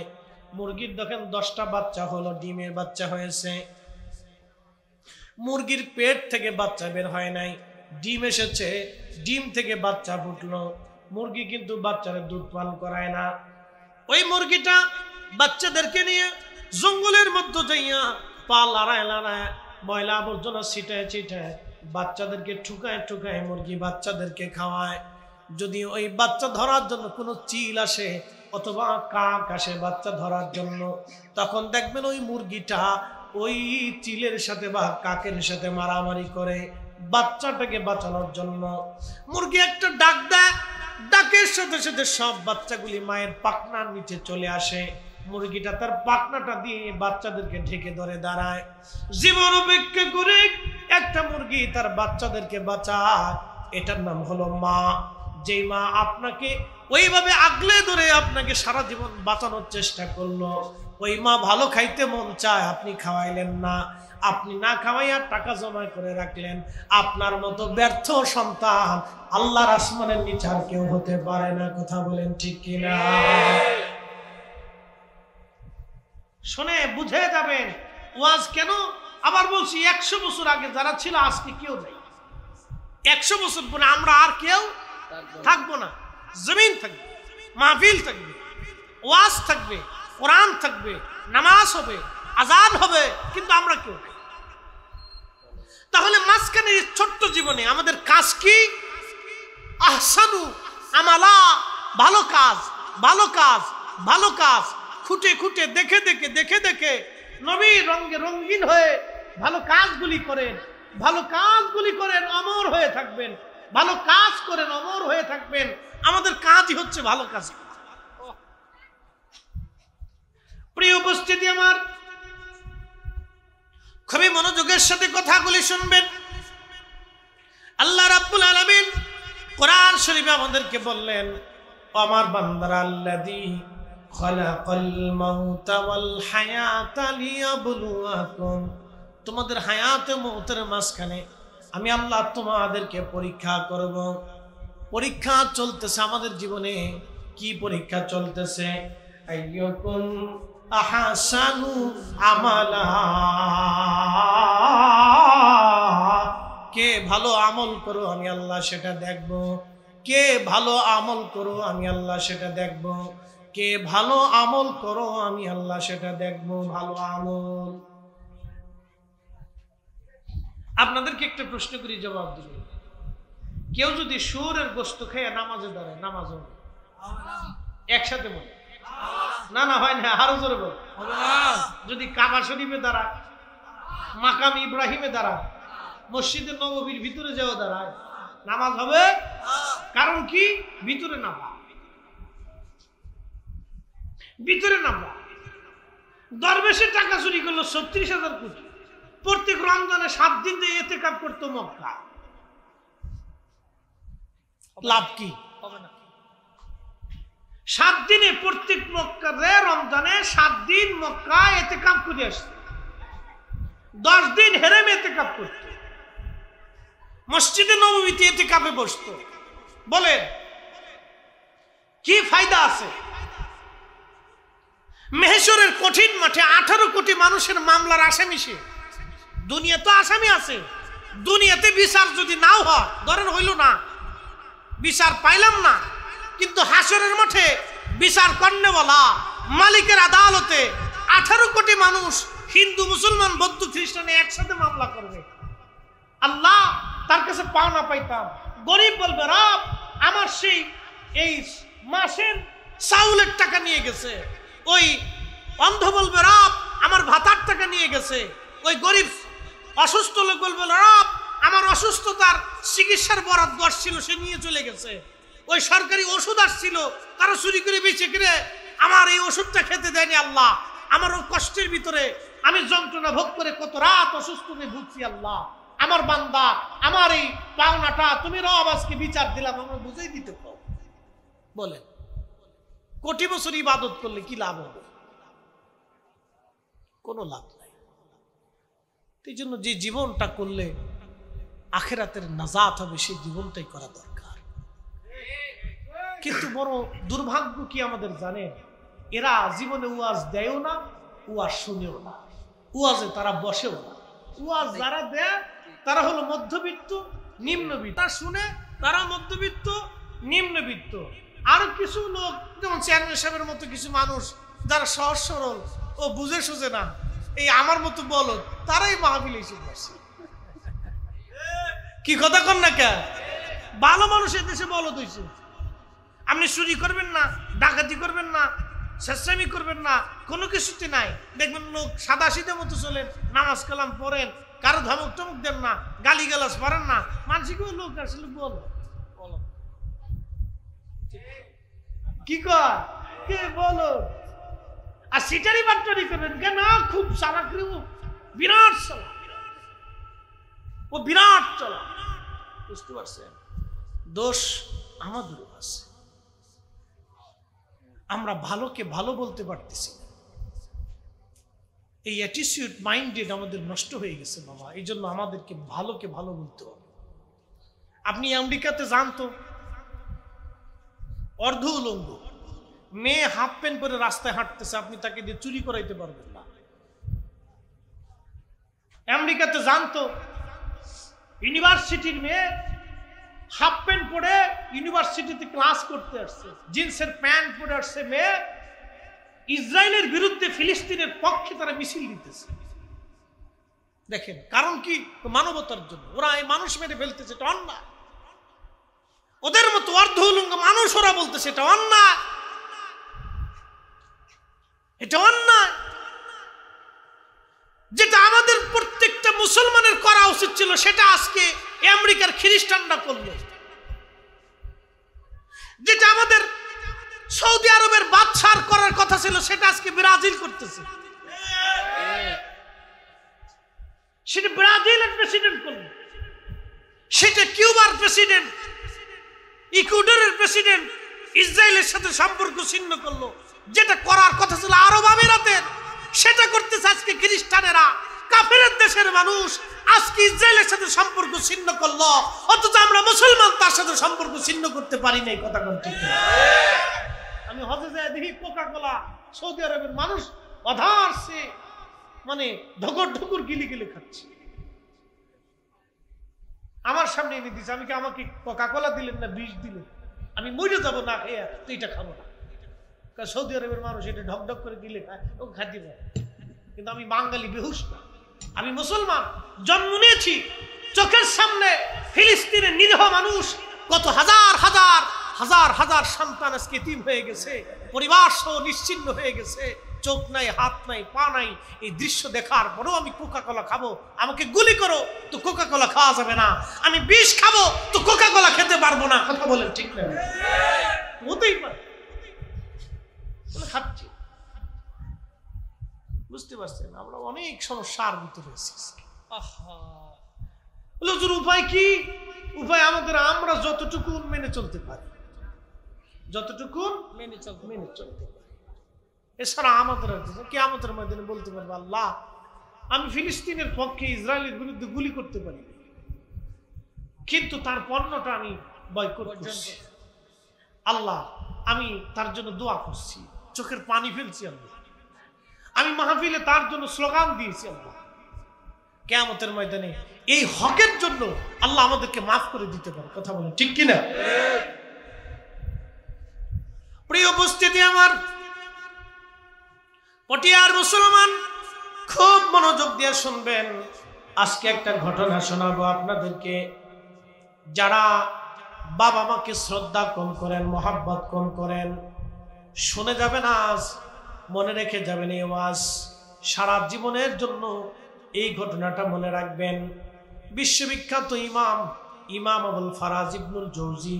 মুরগির দেখেন 10টা বাচ্চা হলো, ডিমের বাচ্চা হয়েছে। মুরগির পেট থেকে বাচ্চা বের হয় নাই, ডিম এসেছে, ডিম থেকে বাচ্চা ফুটলো। মুরগি কিন্তু বাচ্চারা দুধ পান করায় না। ওই মুরগিটা বাচ্চাদেরকে নিয়ে জঙ্গলের মধ্যে যাইয়া পা লড়ায় লড়ায়, ময়লা আবর্জনা ছিটায় ছিটায় বাচ্চাদেরকে ঠুকায় ঠুকায় মুরগি বাচ্চাদেরকে খাওয়ায়। যদি ওই বাচ্চা ধরার জন্য কোনো চিল আসে অথবা কাক আসে বাচ্চা ধরার জন্য, তখন দেখবেন ওই মুরগিটা ওই চিলের সাথে বা কাকের সাথে মারামারি করে বাচ্চাটাকে বাঁচানোর জন্য। মুরগি একটা ডাক দেয়, ডাকের সাথে সাথে সব বাচ্চাগুলি মায়ের পাখনার নিচে চলে আসে। মুরগিটা তার পাখনাটা দিয়ে বাচ্চাদেরকে ঢেকে ধরে দাঁড়ায়। জীবন উপেক্ষা করে একটা মুরগি তার বাচ্চাদেরকে বাঁচায়, এটার নাম হলো মা। যেই মা আপনাকে ওইভাবে আগলে ধরে আপনাকে সারা জীবন বাঁচানোর চেষ্টা করলো, ওই মা ভালো খাইতে মন চায়, আপনি খাওয়াইলেন না, আপনি না খাওয়াইয়া টাকা জমা করে রাখলেন। আপনার মতো ব্যর্থ সন্তান আল্লাহর আসমানের নিচে আর কেউ হতে পারে না। কথা বলেন ঠিক কিনা? শুনে বুঝে যাবেন ওয়াজ কেন। আবার বলছি 100 বছর আগে যারা ছিল আজকে কেউ নেই। 100 বছর পরে আমরা আর কেউ থাকবো না। জমিন থাকবে, মাহফিল থাকবে, ওয়াজ থাকবে, কোরআন থাকবে, নামাজ হবে, আজান হবে, কিন্তু আমরা কেউ নেই। তাহলে মাঝখানে ছোট্ট জীবনে আমাদের কাজ কি? আহসানু আমালা, ভালো কাজ, ভালো কাজ, ভালো কাজ, খুঁটে খুঁটে দেখে দেখে দেখে দেখে নবীর রঙে রঙিন হয়ে ভালো কাজগুলি করেন, ভালো কাজগুলি করেন, অমর হয়ে থাকবেন। ভালো কাজ করেন, অমর হয়ে থাকবেন। আমাদের কাজই হচ্ছে ভালো কাজ। প্রিয় উপস্থিতি আমার, খুবই মনোযোগের সাথে কথাগুলি শুনবেন। আল্লাহ রাব্বুল আলামিন কোরআন শরীফে আমাদেরকে বললেন, আমার বান্দারা আল্লাযী খালাকাল মাউতা ওয়াল হায়াতা লিয়াবলুয়াকুম, তোমাদের হায়াত ও মওতের মাঝখানে আমি আল্লাহ তোমাদেরকে পরীক্ষা করব। পরীক্ষা চলতেছে আমাদের জীবনে। কি পরীক্ষা চলতেছে? আইয়ুকুম আহসানু আমালা, কে ভালো আমল করো আমি আল্লাহ সেটা দেখব, কে ভালো আমল করো আমি আল্লাহ সেটা দেখব, কে ভালো আমল করো আমি আল্লাহ সেটা দেখব। ভালো আমল। আপনাদেরকে একটা প্রশ্ন করি, জবাব দিবেন। কেউ যদি শুয়োরের গোশত খেয়ে নামাজে দাঁড়ায়, নামাজ হবে? একসাথে বলে না, না হয় না, আরো জোরে বল। যদি কাবা শরীফে দাঁড়ায়, মাকাম ইব্রাহিমে দাঁড়ায়, মসজিদে নববীর ভিতরে যাও দাঁড়ায়, নামাজ হবে? কারণ কি? ভিতরে নামা, ভিতরে নামা। দরবেশের টাকা চুরি করলো 36,000 কোটি। প্রত্যেক রমজানে 7 দিন দিয়ে ইতিকাফ করতো মক্কা। লাভ কি? হবে না। 7 দিনে প্রত্যেক মক্কাতে রমজানে 7 দিন মক্কা ইতিকাফ করে আসছে। 10 দিন হেরেমে ইতিকাফ করতো, মসজিদে নববীতে ইতিকাফে বসতো। বলে কি ফায়দা আছে? মেহেশরের কঠিন মাঠে 18 কোটি মানুষের মামলার আসামি সে। দুনিয়া তো আসামি আছে, দুনিয়াতে বিচার যদি নাও হয়, ধরেন হইল না, বিচার পাইলাম না, কিন্তু হাসরের মাঠে বিচার করনে বলা মালিকের আদালতে 18 কোটি মানুষ, হিন্দু মুসলমান বৌদ্ধ খ্রিস্টানে একসাথে মামলা করবে। আল্লাহ তার কাছে পাওনা পাইতাম। গরিব বলবে রব আমার সেই এই মাসের চাউলের টাকা নিয়ে গেছে, ওই অন্ধ বলবে রব আমার ভাতার টাকা নিয়ে গেছে, ওই গরিব অসুস্থ লোক বলবে রব আমার অসুস্থতার চিকিৎসার বরাদ্দ আসছিল সে নিয়ে চলে গেছে, ওই সরকারি ওষুধ আসছিল তারা চুরি করে বেঁচে করে আমার এই ওষুধটা খেতে দেয়নি। আল্লাহ আমার ওই কষ্টের ভিতরে আমি যন্ত্রণা ভোগ করে কত রাত অসুস্থ হয়ে ভুগছি। আল্লাহ আমার বান্দা আমার এই পাওনাটা তুমি রব আজকে বিচার দিলাম, আমরা বুঝেই দিতে পারো। বলেন কোটি বছর ইবাদত করলে কি লাভ হবে? কোনো লাভ নাই। এই জন্য যে জীবনটা করলে আখিরাতের নাজাত হবে সেই জীবনটাই করা দরকার। কিন্তু বড় দুর্ভাগ্য কি আমাদের জানেন, এরা জীবনে ওয়াজ দেয়ও না, ওয়াজ শুনেও না, ওয়াজে তারা বসেও না। ওয়াজ যারা দেয় তারা হলো মধ্যবিত্ত নিম্নবিত্ত, তারা শুনে তারা মধ্যবিত্ত নিম্নবিত্ত। আরো কিছু লোক যেমন চেয়ারম্যান সাহেবের মতো কিছু মানুষ যারা সহজ সরল ও বুঝে সুঝে না, এই আমার মতো বলো, তারাই মাহফিলে এসে বসে। কি কথা কন না কে? ভালো মানুষের দেশে বলদ হইছে। আপনি চুরি করবেন না, ডাকাতি করবেন না, শেষরামি করবেন না, কোনো কিছুতে নাই। দেখবেন লোক সাদা সিধে মতো চলেন, নামাজ কালাম পড়েন, কারো ধমক টমক দেন না, গালি গালাজ পারেন না, মানসিক লোক আসলে বলো বলো কি কর কে বলো। আর সিটারি বাট্টারি করবেন কেন? খুব চালাক রে, বিরাট চালাক, ও বিরাট চালাক। বুঝতে পারছেন? দোষ আমাদেরও আছে, আমরা ভালোকে ভালো বলতে পারতেছি না। এই অ্যাটিটিউড মাইন্ডেড আমাদের নষ্ট হয়ে গেছে বাবা। এই জন্য আমাদেরকে ভালোকে ভালো বলতে হবে। আপনি আমেরিকাতে যান তো, অর্ধ উলঙ্গ মেয়ে হাফ প্যান্ট পরে রাস্তায় হাঁটতেছে, আপনি তাকে দিয়ে চুরি করাইতে পারবেন না। আমেরিকাতে যান তো, ইউনিভার্সিটির মেয়ে হাফ প্যান্ট পরে ইউনিভার্সিটিতে ক্লাস করতে আসছে, জিন্সের প্যান্ট পরে আসছে মেয়ে, ইসরায়েলের বিরুদ্ধে ফিলিস্তিনের পক্ষে তারা মিছিল দিতেছে। দেখেন কারণ কি? মানবতার জন্য। ওরা এই মানুষ মেরে ফেলতেছে, এটা অন্যায়। ওদের মতো অর্ধ উলঙ্গ মানুষ ওরা বলতেছে এটা অন্যায়, এটা অন্যায়। যেটা আমাদের প্রত্যেকটা মুসলমানের করা উচিত ছিল সেটা আজকে আমেরিকার খ্রিস্টানরা করলো। যেটা আমাদের সৌদি আরবের বাদশার করার কথা ছিল সেটা আজকে ব্রাজিল করতেছে। সেটা ব্রাজিলের প্রেসিডেন্ট করলো, সেটা কিউবার প্রেসিডেন্ট, ইকুয়েডরের প্রেসিডেন্ট ইসরায়েলের সাথে সম্পর্ক ছিন্ন করলো। যেটা করার কথা ছিল আরব আমিরাতের, সেটা করতেছে আজকে খ্রিস্টানেরা। কাফেরের দেশের মানুষ আজকে ইসরায়েলের সাথে সম্পর্ক ছিন্ন করলো, অথচ আমরা মুসলমান তার সাথে সম্পর্ক ছিন্ন করতে পারি না। এই কথা ঠিক না? আমি হজে যাই দেখি কোকা কোলা সৌদি আরবের মানুষ অধার সে মানে ঢকুর ঢকুর গিলি গিলি খাচ্ছে। আমার সামনে এনে দিচ্ছে, আমি কি আমাকে কোকা কোলা দিলেন না বিষ দিলেন? আমি মরে যাবো না খেয়ে, তো এটা খাবো না। সৌদি আরবের মানুষ এটা ঢক ঢক করে দিলে খায়, ও খাইতে পারে, কিন্তু আমি বাঙালি বেহুশ না, আমি মুসলমান, জন্ম নিয়েছি চোখের সামনে ফিলিস্তিনের নিরীহ মানুষ, কত হাজার হাজার হাজার হাজার সন্তান আজকে এতিম হয়ে গেছে, পরিবার সহ নিশ্চিহ্ন হয়ে গেছে, চোখ নাই, হাত নাই, পা নাই। এই দৃশ্য দেখার পরেও আমি কোকা কোলা খাবো? আমাকে গুলি করো তো কোকা কোলা খাওয়া যাবে না, আমি বিষ খাবো তো কোকা কোলা খেতে পারবো না। কথা বলেন ঠিক না? হতেই পারে, খাচ্ছি। বুঝতে পারছেন আমরা অনেক সমস্যার ভিতরে এসেছি। উপায় কি? উপায় আমাদের, আমরা যতটুকু মেনে চলতে পারি, যতটুকু মেনে চলতে পারি, এছাড়া আমাদের কিয়ামতের ময়দানে বলতে পারবো, আল্লাহ আমি ফিলিস্তিনের পক্ষে ইসরায়েলের বিরুদ্ধে গুলি করতে পারি, কিন্তু তার পণ্যটা আমি বয়কট করছি। আল্লাহ আমি তার জন্য দোয়া করছি, চোখের পানি ফেলছি, আল্লাহ আমি মাহফিলে তার জন্য স্লোগান দিয়েছি। আল্লাহ কিয়ামতের ময়দানে এই হকের জন্য আল্লাহ আমাদেরকে মাফ করে দিতে পারে। কথা বলেন ঠিক কিনা? প্রিয় উপস্থিতি আমার, পটিয়ার মুসলমান খুব মনোযোগ দিয়ে শুনবেন। আজকে একটা ঘটনা শোনাবো আপনাদেরকে। যারা বাবা মাকে শ্রদ্ধা কম করেন, মহাব্বত কম করেন, শুনে যাবেন আজ, মনে রেখে যাবেন এই ওয়াজ, সারা জীবনের জন্য এই ঘটনাটা মনে রাখবেন। বিশ্ববিখ্যাত ইমাম আবুল ফারাজ ইবনুল জৌজি,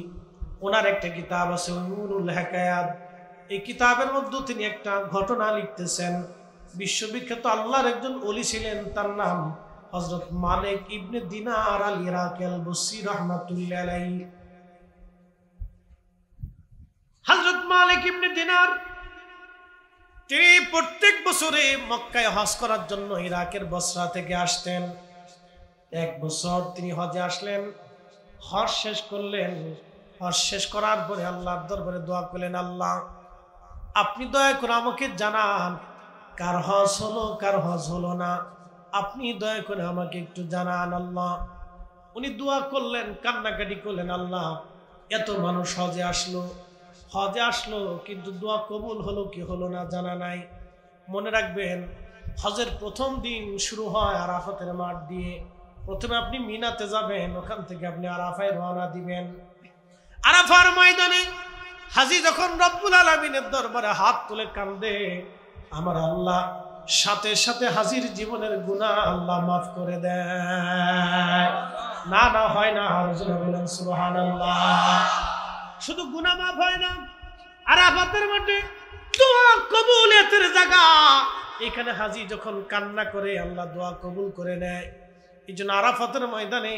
ওনার একটা কিতাব আছে উমরুল হিকায়াত। এই কিতাবের মধ্যে তিনি একটা ঘটনা লিখতেছেন। বিশ্ববিখ্যাত আল্লাহর একজন ওলি ছিলেন, তার নাম হযরত মালিক ইবনে দিনার আল ইরাকি আল বসরি রাহমাতুল্লাহি আলাইহি। হযরত মালিক ইবনে দিনার তিনি প্রত্যেক বছরে মক্কায় হজ করার জন্য ইরাকের বসরা থেকে আসতেন। এক বছর তিনি হজে আসলেন, হজ শেষ করলেন। হজ শেষ করার পরে আল্লাহর দরবারে দোয়া করলেন, আল্লাহ আপনি দয়া করে আমাকে জানান কার হজ হলো কার হজ হলো না, আপনি দয়া করে আমাকে একটু জানান আল্লাহ। উনি দোয়া করলেন, কান্নাকাটি করলেন, আল্লাহ এত মানুষ হজে আসলো কিন্তু দোয়া কবুল হলো কি হলো না জানা নাই। মনে রাখবেন হজের প্রথম দিন শুরু হয় আরাফাতের মাঠ দিয়ে। প্রথমে আপনি মিনাতে যাবেন, ওখান থেকে আপনি আরাফায় রওনা দিবেন। আরাফার ময়দানে হাজী যখন রব্বুল আলামিনের দরবারে হাত তুলে কান্দে, আমার আল্লাহ সাথে সাথে হাজীর জীবনের গুনাহ আল্লাহ মাফ করে দেয়। না হয় না, আর জোরে বলেন সুবহানাল্লাহ। শুধু গুনাহ মাফ হয় না, আরাফাতের মাঠে দোয়া কবুলিয়তের জায়গা। এখানে হাজী যখন কান্না করে আল্লাহ দোয়া কবুল করে নেয়। এই জন্য আরাফাতের ময়দানে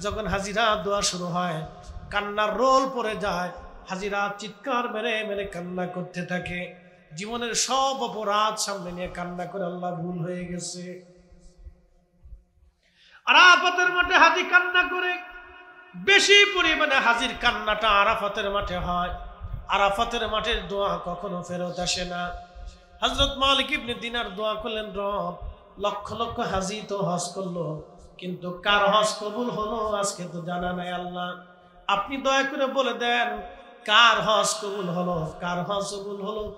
যখন হাজিরা দোয়া শুরু হয়, কান্নার রোল পড়ে যায়, হাজিরা চিৎকার মেরে মেরে কান্না করতে থাকে। জীবনের সব অপরাধ সামনে নিয়ে কান্না করে, আল্লাহ ভুল হয়ে গেছে। আরাফাতের মাঠে হাজী কান্না করে, বেশি পরিমাণে হাজির কান্নাটা আরাফাতের মাঠে হয়। আরাফাতের মাঠের দোয়া কখনো ফেরত আসে না। হযরত মালিক ইবনে দিনার দোয়া করলেন, রব লক্ষ লক্ষ হাজী তো হজ করলো, কিন্তু কার হজ কবুল হলো আজকে তো জানা নাই। আল্লাহ আপনি দয়া করে বলে দেন কার হজ কবুল হলো, কার হজ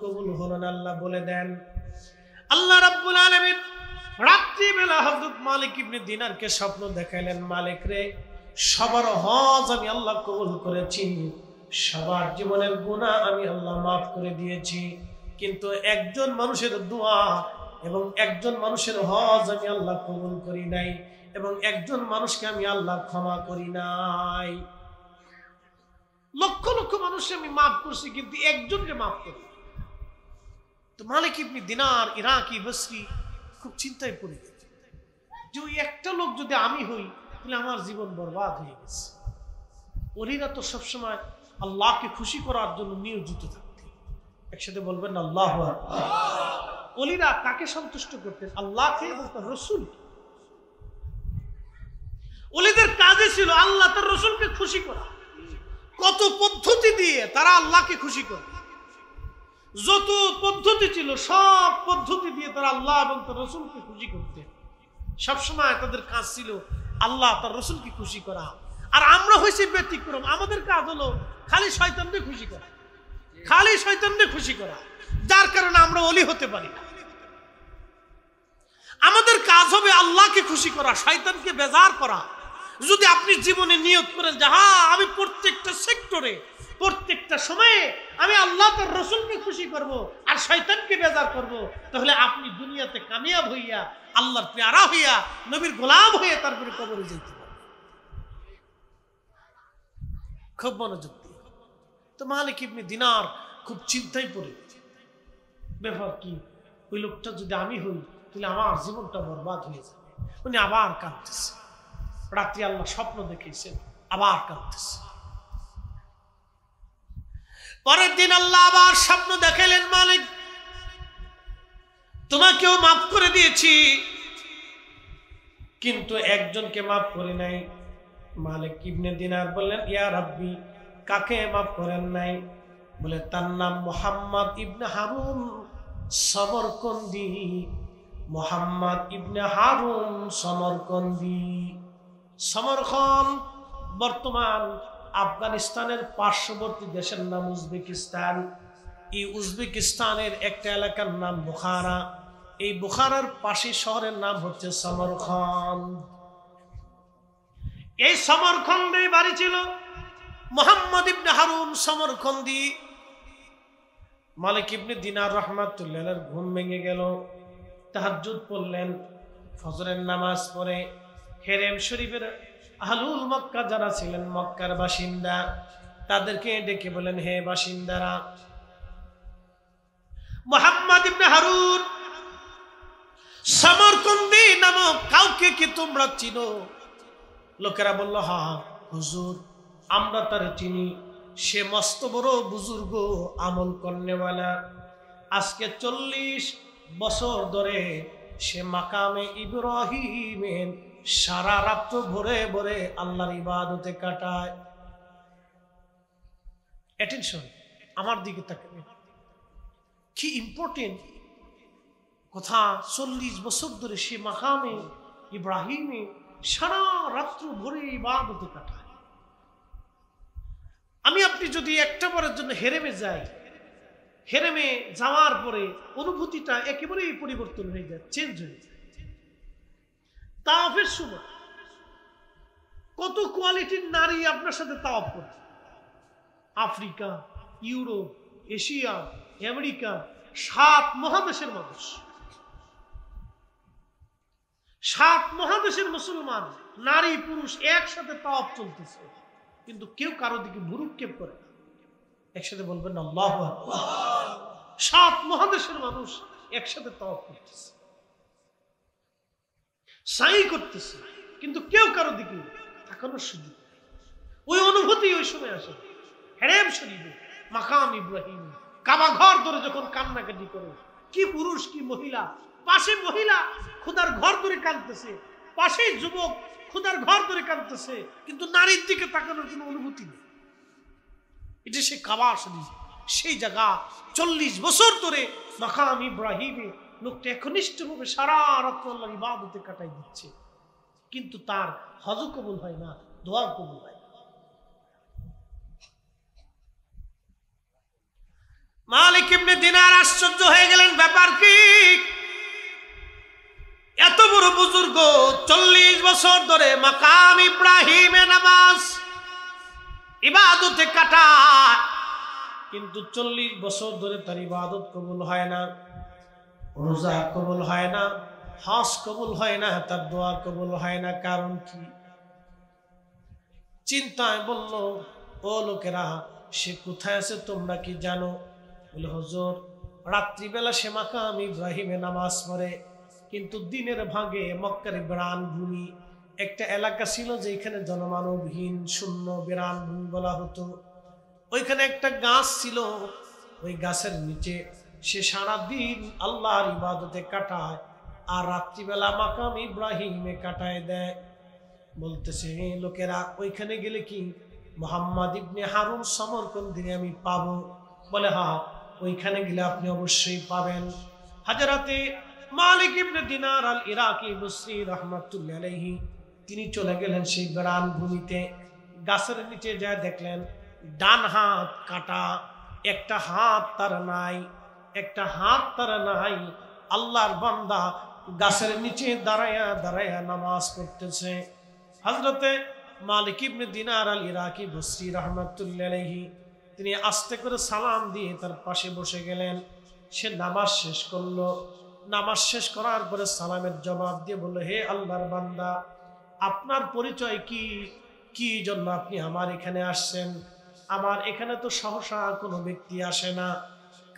কবুল হলো না, আল্লাহ বলে দেন। আল্লাহ রাব্বুল আলামিন রাত্রিবেলা হযরত মালিক ইবনে দিনারকে স্বপ্ন দেখাইলেন, মালিক রে সবার হজ আমি আল্লাহ কবুল করেছি, সবার জীবনের গুনাহ আমি আল্লাহ মাফ করে দিয়েছি, কিন্তু একজন মানুষের দোয়া এবং একজন মানুষের হজ আমি আল্লাহ কবুল করি নাই, এবং একজন মানুষকে আমি আল্লাহ ক্ষমা করি নাই। লক্ষ লক্ষ মানুষকে আমি মাফ করছি, কিন্তু একজনকে মাফ করি। তো মালিক ইবনে দিনার ইরাকি বসরি খুব চিন্তায় পড়ে গেছে যে ওই একটা লোক যদি আমি হই তাহলে আমার জীবন বরবাদ হয়ে গেছে। ওলিরা তো সবসময় আল্লাহকে খুশি করার জন্য নিয়োজিত থাকতেন। একসাথে বলবেন আল্লাহু আকবার। ওলিরা কাকে সন্তুষ্ট করতেন? আল্লাহকে এবং তার রাসূল। ওলিদের কাজে ছিল আল্লাহ তার রাসূলকে খুশি করা। কত পদ্ধতি দিয়ে তারা আল্লাহকে খুশি করে, যত পদ্ধতি ছিল সব পদ্ধতি দিয়ে তারা আল্লাহ এবং তার রাসূলকে খুশি করতেন। সবসময় তাদের কাজ ছিল আল্লাহ তার রসুলকে খুশি করা। আর আমরা হয়েছি ব্যতিক্রম, আমাদের কাজ হলো খালি শয়তানকে খুশি করা, খালি শয়তানকে খুশি করা, যার কারণে আমরা ওলি হতে পারি না। আমাদের কাজ হবে আল্লাহকে খুশি করা, শয়তানকে বেজার করা। যদি আপনি জীবনে নিয়ত করেন যে হ্যাঁ আমি প্রত্যেকটা সেক্টরে প্রত্যেকটা সময়ে আমি আল্লাহ তার রসুলকে খুশি করব আর শয়তানকে বেজার করব, তাহলে আপনি দুনিয়াতে কামিয়াব হইয়া আল্লাহর পেয়ারা হইয়া নবীর গোলাম হয়ে তারপরে কবরে যেতে পারবেন। খুব মনোযোগ দিয়ে। তো মালিক ইবনে দিনার খুব চিন্তায় পড়ে, ব্যাপার কি, ওই লোকটা যদি আমি হই তাহলে আমার জীবনটা বরবাদ হয়ে যাবে। উনি আবার কাঁদতেছে। রাত্রি আল্লাহ স্বপ্ন দেখেছেন, আবার কাঁদতেছে। পরের দিন আল্লাহ আবার স্বপ্ন দেখালেন, মালিক তোমাকেও মাফ করে দিয়েছি, কিন্তু একজনকে মাফ করে নাই। মালিক ইবনে দিনার বললেন, ইয়া রাব্বি, কাকে মাফ করেন নাই? বলে তার নাম মুহাম্মদ ইবনে হারুন সমরকন্দি। মুহাম্মদ ইবনে হারুন সমরকন্দি। সমরকন্দ বর্তমান আফগানিস্তানের পার্শ্ববর্তী দেশের নাম উজবেকিস্তান। এই উজবেকিস্তানের একটা এলাকার নাম বুখারা। এই বুখারার পাশে শহরের নাম হচ্ছে সমরকন্দ। এই সমরকন্দে বাড়ি ছিল মুহাম্মদ ইবনে হারুন সমরকন্দি। মালিক ইবনে দিনার রাহমাতুল্লাহ আলাইহির ঘুম ভেঙে গেল। তাহাজ্জুদ পড়লেন, ফজরের নামাজ পড়ে হেরেম শরীফের আহলুল মক্কা যারা ছিলেন, মক্কার বাসিন্দা, তাদেরকে ডেকে বলেন, হে বাসিন্দারা, মুহাম্মদ ইবনে হারুন সমরকন্দি নামক কাউকে কি তোমরা চিনো? লোকেরা বলল, হ্যাঁ হুজুর, আমরা তারে চিনি, সে মস্ত বড় বুজুর্গ, আমল করনেওয়ালা। আজকে 40 বছর ধরে সে মাকামে ইব্রাহিমের সারা রাত্র ভরে ভরে আল্লাহর ইবাদতে কাটায়। অ্যাটেনশন, আমার দিকে তাকাবেন, কি ইম্পর্টেন্ট কথা। 40 বছর ধরে সে মাকামে ইব্রাহিমে সারা রাত্র ভরে ইবাদতে কাটায়। আমি আপনি যদি একটা বারের জন্য হেরেমে যাই, হেরেমে যাওয়ার পরে অনুভূতিটা একেবারেই পরিবর্তন হয়ে যায়, চেঞ্জ হয়ে যায়। তাওয়াফের সময় কত কোয়ালিটির নারী আপনার সাথে তাওয়াফ করে, আফ্রিকা, ইউরোপ, এশিয়া, আমেরিকা, 7 মহাদেশের মানুষ, 7 মহাদেশের মুসলমান নারী পুরুষ একসাথে তাওয়াফ চলতেছে, কিন্তু কেউ কারো দিকে ভুরুক্ষেপ করে না। একসাথে বলবেন আল্লাহু আকবার। 7 মহাদেশের মানুষ একসাথে তাওয়াফ করতেছে, সাই করতেছে, কিন্তু কেউ কারো দিকে তাকানোর সুযোগ নেই। ওই অনুভূতি ওই সময় আসে হেরেম শরীফে মাকাম ইব্রাহিম, কাবা ঘর ধরে যখন কান্নাকাটি করে, কি পুরুষ কি মহিলা, পাশে মহিলা খোদার ঘর ধরে কাঁদতেছে, পাশে যুবক খোদার ঘর ধরে কাঁদতেছে, কিন্তু নারীর দিকে তাকানোর কোনো অনুভূতি নেই। এটা সে কাবা শরীফ, সেই জায়গা 40 বছর ধরে মাকাম ইব্রাহিমে লোকটা একনিষ্ঠভাবে সারা রাত আল্লাহর ইবাদতে কাটাই দিচ্ছে, কিন্তু তার হজ কবুল হয় না, দোয়া কবুল হয় না। মালিক ইবনে দিনার আশ্চর্য হয়ে গেলেন, ব্যাপার কি? এত বড় বুজুর্গ 40 বছর ধরে মাকাম ইব্রাহিমে নামাজ ইবাদতে কাটায়, কিন্তু 40 বছর ধরে তার ইবাদত কবুল হয় না, রোজা কবুল হয় না, হজ কবুল হয় না, তার দোয়া কবুল হয় না। কারণ কি? চিন্তায় বলল, ও লোকেরা, সে কোথায় আছে তোমরা কি জানো? বলে, হুজুর, রাত্রিবেলা সে মাকাম ইব্রাহিমে নামাজ পড়ে, কিন্তু দিনের ভাগে মক্কার বিরান ভূমি একটা এলাকা ছিল যেখানে জনমানবহীন শূন্য বিরান ভূমি বলা হতো। ওইখানে একটা গাছ ছিল, ওই গাছের নিচে সে সারাদিন আল্লাহর ইবাদতে কাটায়, আর রাত্রিবেলা মাকাম ইব্রাহিমে কাটায় দেয়। বলতেছে, লোকেরা, ওইখানে গেলে কি মুহাম্মদ ইবনে হারুন সমরকন্দি আমি পাবো? বলে, হ্যাঁ, ওইখানে গেলে আপনি অবশ্যই পাবেন। হযরতে মালিক ইবনে দিনার আল ইরাকি বসরি রাহমাতুল্লাহি আলাইহি তিনি চলে গেলেন সেই বিরান ভূমিতে। গাছের নিচে যা দেখলেন ডান হাত কাটা, একটা হাত তার নাই, একটা হাত তার নাই। আল্লাহর বান্দা গাছের নিচে দাঁড়ায়া দাঁড়ায়া নামাজ পড়তেছে। হযরতে মালিক ইবনে দিনার আল ইরাকি বসরি রাহমাতুল্লাহি আলাইহি তিনি আস্তে করে সালাম দিয়ে তার পাশে বসে গেলেন। সে নামাজ শেষ করলো। নামাজ শেষ করার পরে সালামের জবাব দিয়ে বলল, হে আল্লাহর বান্দা, আপনার পরিচয় কি? কি জন্য আপনি আমার এখানে আসছেন? আমার এখানে তো সহসা কোনো ব্যক্তি আসে না,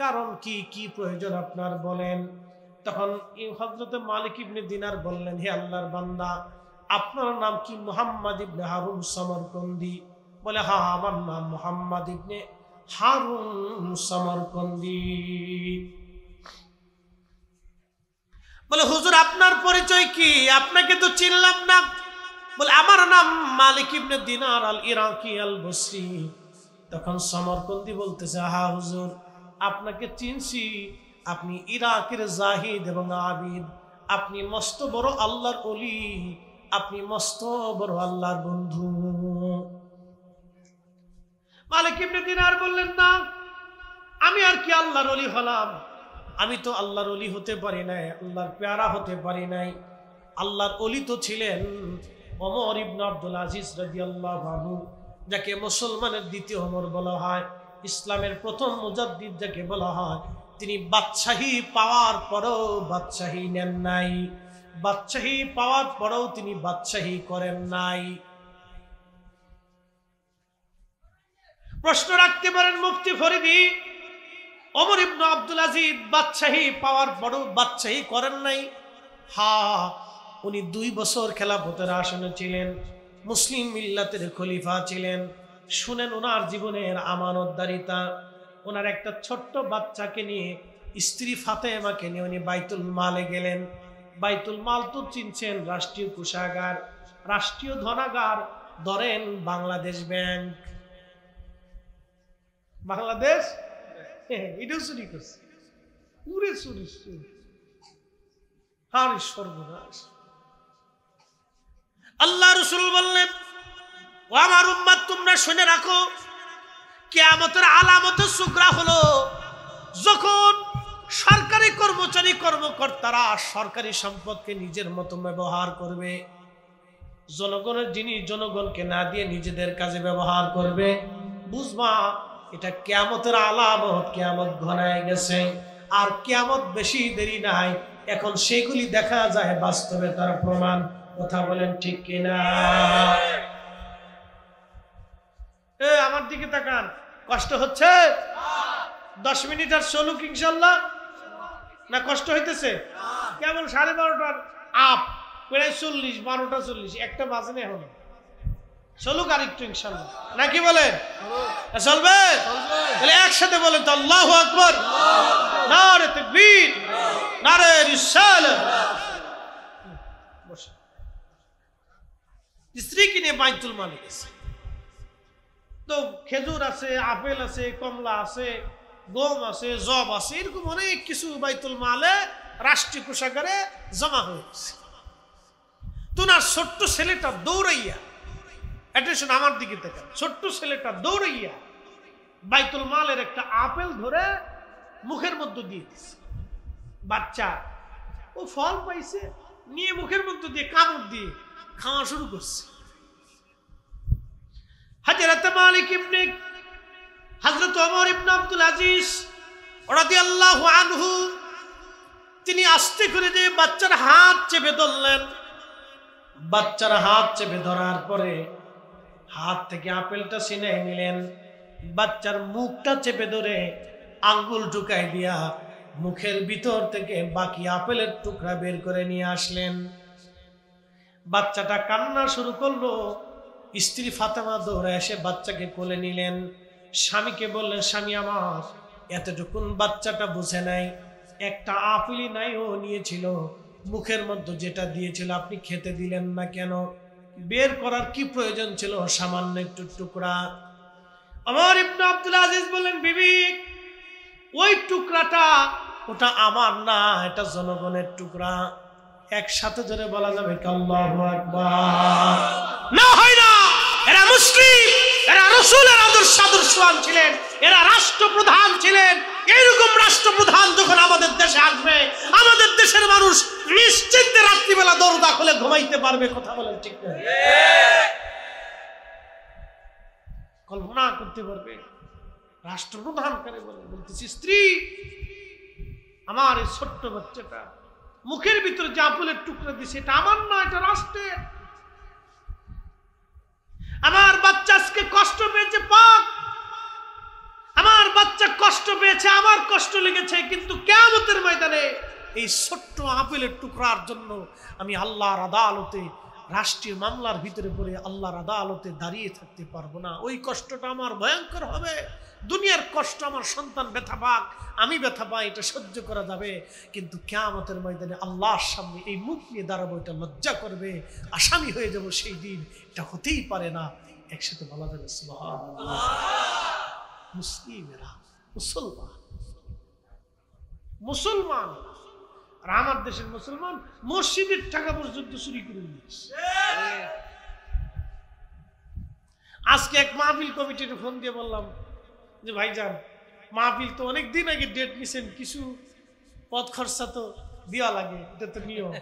কারণ কি? কি প্রয়োজন আপনার বলেন। তখন হযরতে মালিক ইবনে দিনার বললেন, হে আল্লাহর বান্দা, আপনার নাম কি? মুহাম্মদ ইবনে হারুন সমরকন্দি। বলে, হ্যাঁ, আমার নাম মুহাম্মদ ইবনে হারুন সমরকন্দি। বলে, হুজুর আপনার পরিচয় কি? আপনাকে তো চিনলাম না। বলে, আমার নাম মালিক ইবনে দিনার আল ইরাকি আল বসরি। তখন সমরকন্দি বলতেছে, হ্যাঁ হুজুর, আপনাকে চিনছি। আপনি ইরাকের জাহিদ এবং আবিদ, আপনি মস্ত বড় আল্লাহর ওলি, আপনি মস্ত বড় আল্লাহর বন্ধু। মালিক ইবনে দিনার বললেন, না, আমি আর কি আল্লাহর ওলি হলাম? আমি তো আল্লাহর ওলি হতে পারি নাই, আল্লাহর পেয়ারা হতে পারি নাই। আল্লাহর ওলি তো ছিলেন ওমর ইবনে আব্দুল আজিজ রাদিয়াল্লাহু আনহু, যাকে মুসলমানের দ্বিতীয় ওমর বলা হয়, ইসলামের প্রথম মুজাদ্দিদ যাকে বলা হয়। তিনি বাদশাহী পাওয়ার পরেও বাদশাহী নেন নাই, বাদশাহী পাওয়ার পরেও তিনি বাদশাহী করেন নাই। প্রশ্ন রাখতে পারেন মুফতি ফরিদি, ওমর ইবনে আব্দুল আজিজ বাদশাহী পাওয়ার পরেও বাদশাহী করেন নাই? হ্যাঁ, উনি 2 বছর খেলাফতের আসনে ছিলেন, মুসলিম মিল্লাতের খলিফা ছিলেন। শুনেন ওনার জীবনের আমানতদারিতা। ওনার একটা ছোট্ট বাচ্চাকে নিয়ে, স্ত্রী ফাতেমাকে নিয়ে উনি বাইতুল মালে গেলেন। বাইতুল মাল তো চিনছেন, রাষ্ট্রীয় কোষাগার, রাষ্ট্রীয় ধনাগার। ধরেন বাংলাদেশ ব্যাংক, বাংলাদেশ এটাও চুরি করছে, পুরে চুরি। আর সর্বনাশ। আল্লাহ রাসূল বললেন, ও আমার উম্মত, তোমরা শুনে রাখো, কিয়ামতের আলামতের সুগরা হলো যখন সরকারি কর্মচারী কর্মকর্তারা সরকারি সম্পদকে নিজের মতো ব্যবহার করবে, জনগণের জিনিস জনগণকে না দিয়ে নিজেদের কাজে ব্যবহার করবে। বুঝবা এটা কিয়ামতের আলামত, কিয়ামত ঘনায় গেছে। আর কিয়ামত বেশি দেরি নাই, এখন সেগুলি দেখা যায় বাস্তবে তার প্রমাণ। কথা বলেন ঠিক কিনা? আমার দিকে তাকান, কষ্ট হচ্ছে? 10 মিনিট আর চলুক ইনশাল্লাহ, না কষ্ট হইতেছে? কেবল 12:30 আপ প্রায় 40, 12টা 40, একটা বাজে না এখন। চলুক আর একটু ইনশাল্লাহ, নাকি বলেন? চলবে? তাহলে একসাথে বলেন তো, আল্লাহু আকবার, নারে তাকবীর, নারে রিসালাত। বসে স্ত্রীকে নিয়ে বাইতুল মালে গেছে। তো খেজুর আছে, আপেল আছে, কমলা আছে, গম আছে, জব আছে, এরকম অনেক কিছু বাইতুল মালে রাষ্ট্রীয় কোষাগারে জমা হয়েছে। তো না, ছোট্ট ছেলেটা দৌড়াইয়া, অ্যাটেনশন আমার দিকে দেখেন, ছোট্ট ছেলেটা দৌড়াইয়া বাইতুল মালের একটা আপেল ধরে মুখের মধ্যে দিয়ে দিচ্ছে। বাচ্চা ও ফল পাইছে, নিয়ে মুখের মধ্যে দিয়ে কামড় দিয়ে খাওয়া শুরু করছে। হযরত মালিক ইবনে হযরত ওমর ইবনে আব্দুল আজিজ রাদিয়াল্লাহু আনহু তিনি আস্তে করে যে বাচ্চার হাত চেপে ধরলেন। বাচ্চার হাত চেপে ধরার পরে হাত থেকে আপেলটা ছিনিয়ে নিলেন। বাচ্চার মুখটা চেপে ধরে আঙ্গুল ঢুকাই দিয়া মুখের ভিতর থেকে বাকি আপেলের টুকরা বের করে নিয়ে আসলেন। বাচ্চাটা কান্না শুরু করলো। স্ত্রী ফাতেমা দৌড়ে এসে বাচ্চাকে কোলে নিলেন। স্বামীকে বললেন, স্বামী আমার, এতটুকুন বাচ্চাটা বুঝে নাই, একটা আপেলই নাই ও নিয়েছিল, মুখের মধ্যে যেটা দিয়েছিল আপনি খেতে দিলেন না কেন? বের করার কি প্রয়োজন ছিল? সামান্য একটু টুকরা। ওমর ইবনে আব্দুল আজিজ বললেন, বিবি, ওই টুকরাটা ওটা আমার না, এটা জনগণের টুকরা। একসাথে জোরে বলা যাবে আল্লাহু আকবার? না, হয় না। এরা মুসলিম, এরা রাসূলের আদর্শবান ছিলেন, এরা রাষ্ট্রপ্রধান ছিলেন। এইরকম রাষ্ট্রপ্রধান যখন আমাদের দেশে আসবে, আমাদের দেশের মানুষ নিশ্চিন্তে রাত্রিবেলা দরজা খুলে ঘুমাইতে পারবে। কথা বলেন ঠিক না? কল্পনা করতে পারবে রাষ্ট্রপ্রধান করে বলে। বলতেছি স্ত্রী, আমার এই ছোট্ট বাচ্চাটা মুখের ভিতরে যে আপেলের টুকরা দিছে, এটা আমার না, এটা রাষ্ট্রের। আমার বাচ্চা আজকে কষ্ট পেয়েছে, পাক, আমার বাচ্চা কষ্ট পেয়েছে, আমার কষ্ট লেগেছে, কিন্তু কিয়ামতের ময়দানে এই ছোট্ট আপেলের টুকরার জন্য আমি আল্লাহর আদালতে, রাষ্ট্রীয় মামলার ভিতরে পড়ে আল্লাহর আদালতে দাঁড়িয়ে থাকতে পারবো না। ওই কষ্টটা আমার ভয়ঙ্কর হবে। দুনিয়ার কষ্ট আমার সন্তান ব্যথা পাক, আমি ব্যথা পাই, এটা সহ্য করা যাবে, কিন্তু কিয়ামতের ময়দানে আল্লাহর সামনে এই মুখ নিয়ে দাঁড়াবো, এটা লজ্জা করবে, আসামি হয়ে যাব সেই দিন। এটা হতেই পারে না। একসাথে বলা যাবে সুবহানাল্লাহ। মুসলিমেরা, মুসলমান আর আমার দেশের মুসলমান মসজিদের টাকা পর্যন্ত চুরি করে নিয়েছে। আজকে এক মাহফিল কমিটির ফোন দিয়ে বললাম যে ভাইজান, মাহফিল তো অনেক দিন আগে ডেট নিছেন, কিছু পথ খরচা তো দেওয়া লাগে, এটা তো নিয়ম।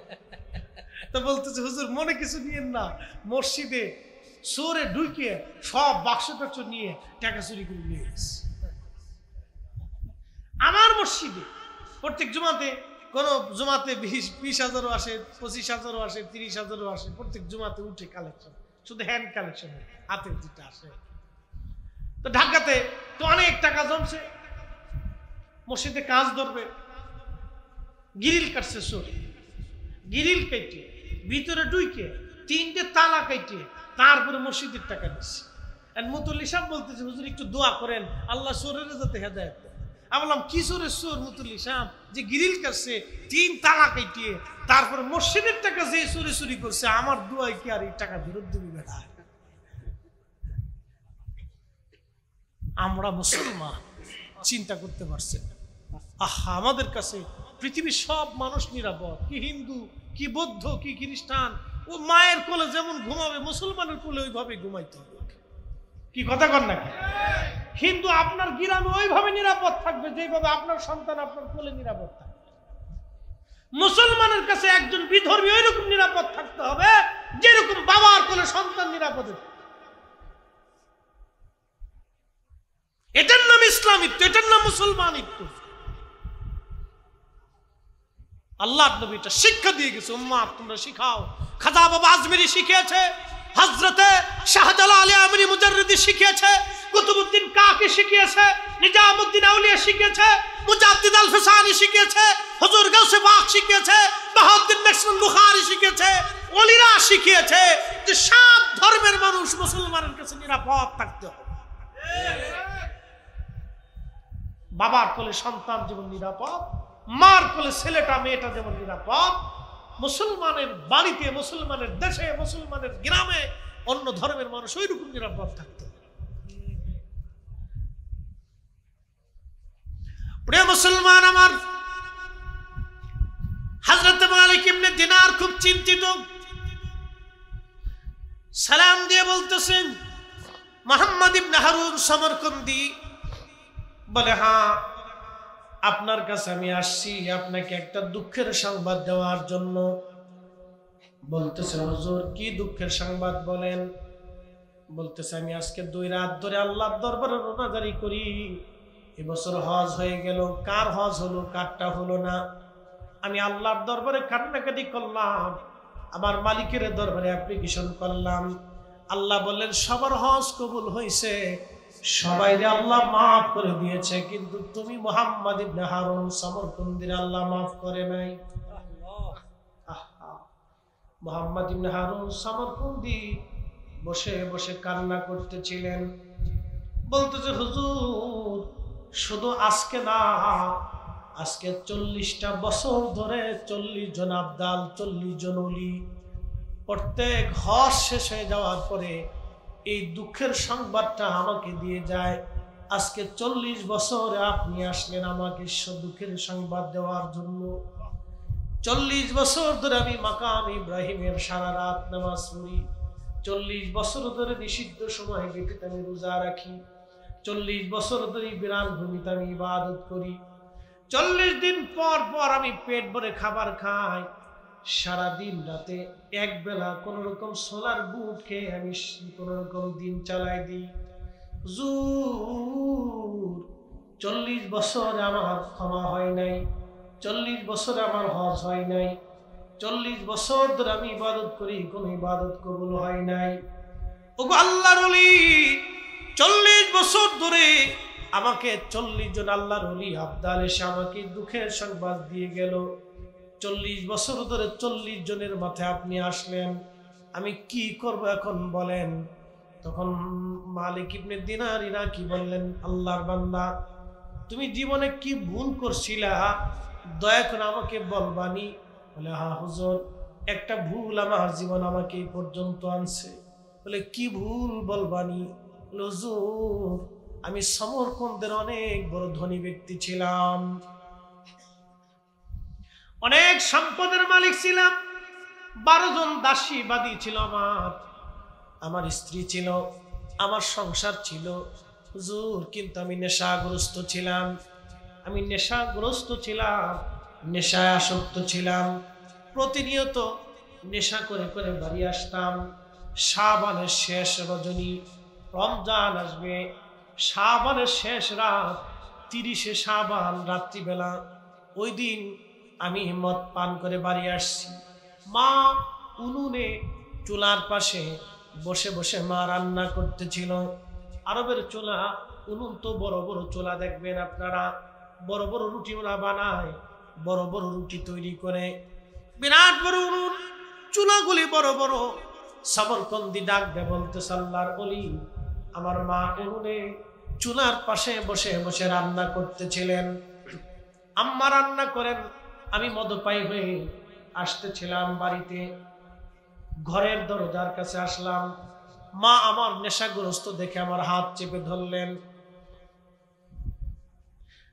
তো বলতেছে হুজুর মনে কিছু নিয়েন না, মসজিদে চোরে ঢুকিয়ে সব বাক্স টাক্স নিয়ে টাকা চুরি করে নিয়ে গেছে। আমার মসজিদে প্রত্যেক জুমাতে, কোন জুমাতে 20,000ও আসে, 25,000ও আসে, 30,000ও আসে, প্রত্যেক জুমাতে উঠে কালেকশন, শুধু হ্যান্ড কালেকশন, হাতের যেটা আসে। তো ঢাকাতে তো অনেক টাকা জমছে, মসজিদে কাজ ধরবে, গিরিল কাটছে চোর, গিরিল কেটে ভিতরে ঢুকে 3টে তালা কেটে তারপরে মসজিদের টাকা দিচ্ছে। মুতুল্লি সাহেব বলতেছে হুজুর একটু দোয়া করেন আল্লাহ চোরের যাতে হেদায়েত দেয়। আমি বললাম কি চোরের চোর মুতুল্লি সাহেব, যে গিরিল কাটছে 3 তালা কেটে তারপরে মসজিদের টাকা যে চুরি চুরি করছে, আমার দোয়ায় কি আর এই টাকা ফেরত দিবি বেটা? আমরা মুসলমান, চিন্তা করতে পারছেন? আহা, আমাদের কাছে পৃথিবীর সব মানুষ নিরাপদ, কি হিন্দু, কি বৌদ্ধ, কি খ্রিস্টান। ও মায়ের কোলে যেমন ঘুমাবে, মুসলমানের কোলে ওইভাবে ঘুমাইতে হবে। কি কথা কর না? হিন্দু আপনার গ্রামে ওইভাবে নিরাপদ থাকবে যেভাবে আপনার সন্তান আপনার কোলে নিরাপদ থাকবে। মুসলমানের কাছে একজন বিধর্মী ওইরকম নিরাপদ থাকতে হবে যেরকম বাবার কোলে সন্তান নিরাপদে। এটার নাম ইসলামিত্ব, এটার নাম মুসলমানিত্ব। আল্লাহ নবী এটা শিক্ষা দিয়ে গেছে, উম্মাহ তোমরা শিখাও। খাজা বাবা আজমিরি শিখিয়েছে, হযরতে শাহজালাল আমিনী মুজাররিদি শিখিয়েছে, কুতুবউদ্দিন কাকি শিখিয়েছে, নিজামউদ্দিন আউলিয়া শিখিয়েছে, মুজাদ্দিদ আল ফিসানি শিখিয়েছে, হুজুর গাউসে পাক শিখিয়েছে, বাহাউদ্দিন নাকশবন্দ বুখারী শিখিয়েছে, ওলিরা শিখিয়েছে যে সব ধর্মের মানুষ মুসলমানের কাছে নিরাপদ থাকতে হবে। বাবার কোলে সন্তান যেমন নিরাপদ, মার কোলে ছেলেটা মেয়েটা যেমন নিরাপদ, মুসলমানের বাড়িতে, মুসলমানের দেশে, মুসলমানের গ্রামে অন্য ধর্মের মানুষ ওই রকম নিরাপদ থাকতো। প্রিয় মুসলমান আমার, হযরত মালিক ইবনে দিনার খুব চিন্তিত, সালাম দিয়ে বলতেছেন মুহাম্মদ ইবনে হারুন সমরকন্দি বলে, হ্যাঁ আপনার কাছে আমি আসছি আপনাকে একটা দুঃখের সংবাদ দেওয়ার জন্য। বলতেছে হুজুর কি দুঃখের সংবাদ বলেন? বলতেছে আমি আজকে 2 রাত ধরে আল্লাহর দরবারে রোনাজারি করি। এবছর হজ হয়ে গেল, কার হজ হলো কারটা হলো না। আমি আল্লাহর দরবারে কান্নাকাটি করলাম, আমার মালিকের দরবারে অ্যাপ্লিকেশন করলাম। আল্লাহ বললেন সবার হজ কবুল হয়েছে, সবাইরে আল্লাহ মাফ করে দিয়েছে, কিন্তু তুমি মুহাম্মদ ইবনে হারুন সমরকন্দির আল্লাহ মাফ করে নাই। মুহাম্মদ ইবনে হারুন সমরকন্দি বসে বসে কান্না করতেছিলেন। বলতেছে হুজুর শুধু আজকে না, আজকে 40টা বছর ধরে 40 জন আবদাল, 40 জন ওলি প্রত্যেক হজ শেষ হয়ে যাওয়ার পরে এই দুঃখের সংবাদটা আমাকে দিয়ে যায়। আজকে 40 বছর আপনি আসলেন আমাকে দুঃখের সংবাদ দেওয়ার জন্য। 40 বছর ধরে আমি মাকাম ইব্রাহিমের সারা রাত নামাজ পড়ি, 40 বছর ধরে নিষিদ্ধ সময় ব্যতীত আমি রোজা রাখি, 40 বছর ধরে বিরান ভূমিতে আমি ইবাদত করি, 40 দিন পর পর আমি পেট ভরে খাবার খাই, সারা দিন রাতে এক বেলা কোন রকম সোলার বুট খেয়ে আমি কোন রকম দিন চালাই দিই। হুজুর 40 বছর আমার ক্ষমা হয় নাই, 40 বছর আমার হজ হয় নাই, 40 বছর ধরে আমি ইবাদত করি, কোন ইবাদত কবুল হয় নাই। ওগো আল্লাহর ওলি, 40 বছর ধরে আমাকে 40 জন আল্লাহর ওলি আবদাল এসে আমাকে দুঃখের সংবাদ দিয়ে গেল। 40 বছর ধরে 40 জনের মাথায় আপনি আসলেন, আমি কি করব এখন বলেন? তখন মালিক ইবনে দিনার ইরাকি বললেন, আল্লাহর বান্দা, তুমি জীবনে কি ভুল করছিলা দয়া করে আমাকে বলবানি? বলে, হ্যাঁ হুজুর, একটা ভুল আমার জীবন আমাকে এই পর্যন্ত আনছে। বলে, কি ভুল বলবানি? হুজুর, আমি সমরকন্দের অনেক বড় ধনী ব্যক্তি ছিলাম, অনেক সম্পদের মালিক ছিলাম, 12 জন দাসী বাদী ছিল আমার স্ত্রী ছিল, আমার সংসার ছিল হুজুর, কিন্তু আমি নেশাগ্রস্ত ছিলাম, নেশায় আসক্ত ছিলাম, প্রতিনিয়ত নেশা করে করে বাড়ি আসতাম। শাবানের শেষ রজনী, রমজান আসবে, শাবানের শেষ রাত, 30শে শাবান রাত্রিবেলা, ওই দিন আমি মদ পান করে বাড়ি আসছি। মা উনুনে চুলার পাশে বসে বসে মা রান্না করতেছিল। আরবের চুলা, উনুন তো বড় বড় চুলা, দেখবেন আপনারা বড় বড় রুটি ওরা বানায়, বড় বড় রুটি তৈরি করে, বিরাট বড় উনুন, চুলাগুলি বড় বড়। সমরকন্দি ডাক দে বলতে, আল্লাহর ওলি, আমার মা উনুনে চুলার পাশে বসে বসে রান্না করতেছিলেন, আম্মা রান্না করেন, আমি মদপায়ী হয়ে আসতেছিলাম বাড়িতে, ঘরের দরজার কাছে আসলাম, মা আমার নেশাগ্রস্ত দেখে আমার হাত চেপে ধরলেন।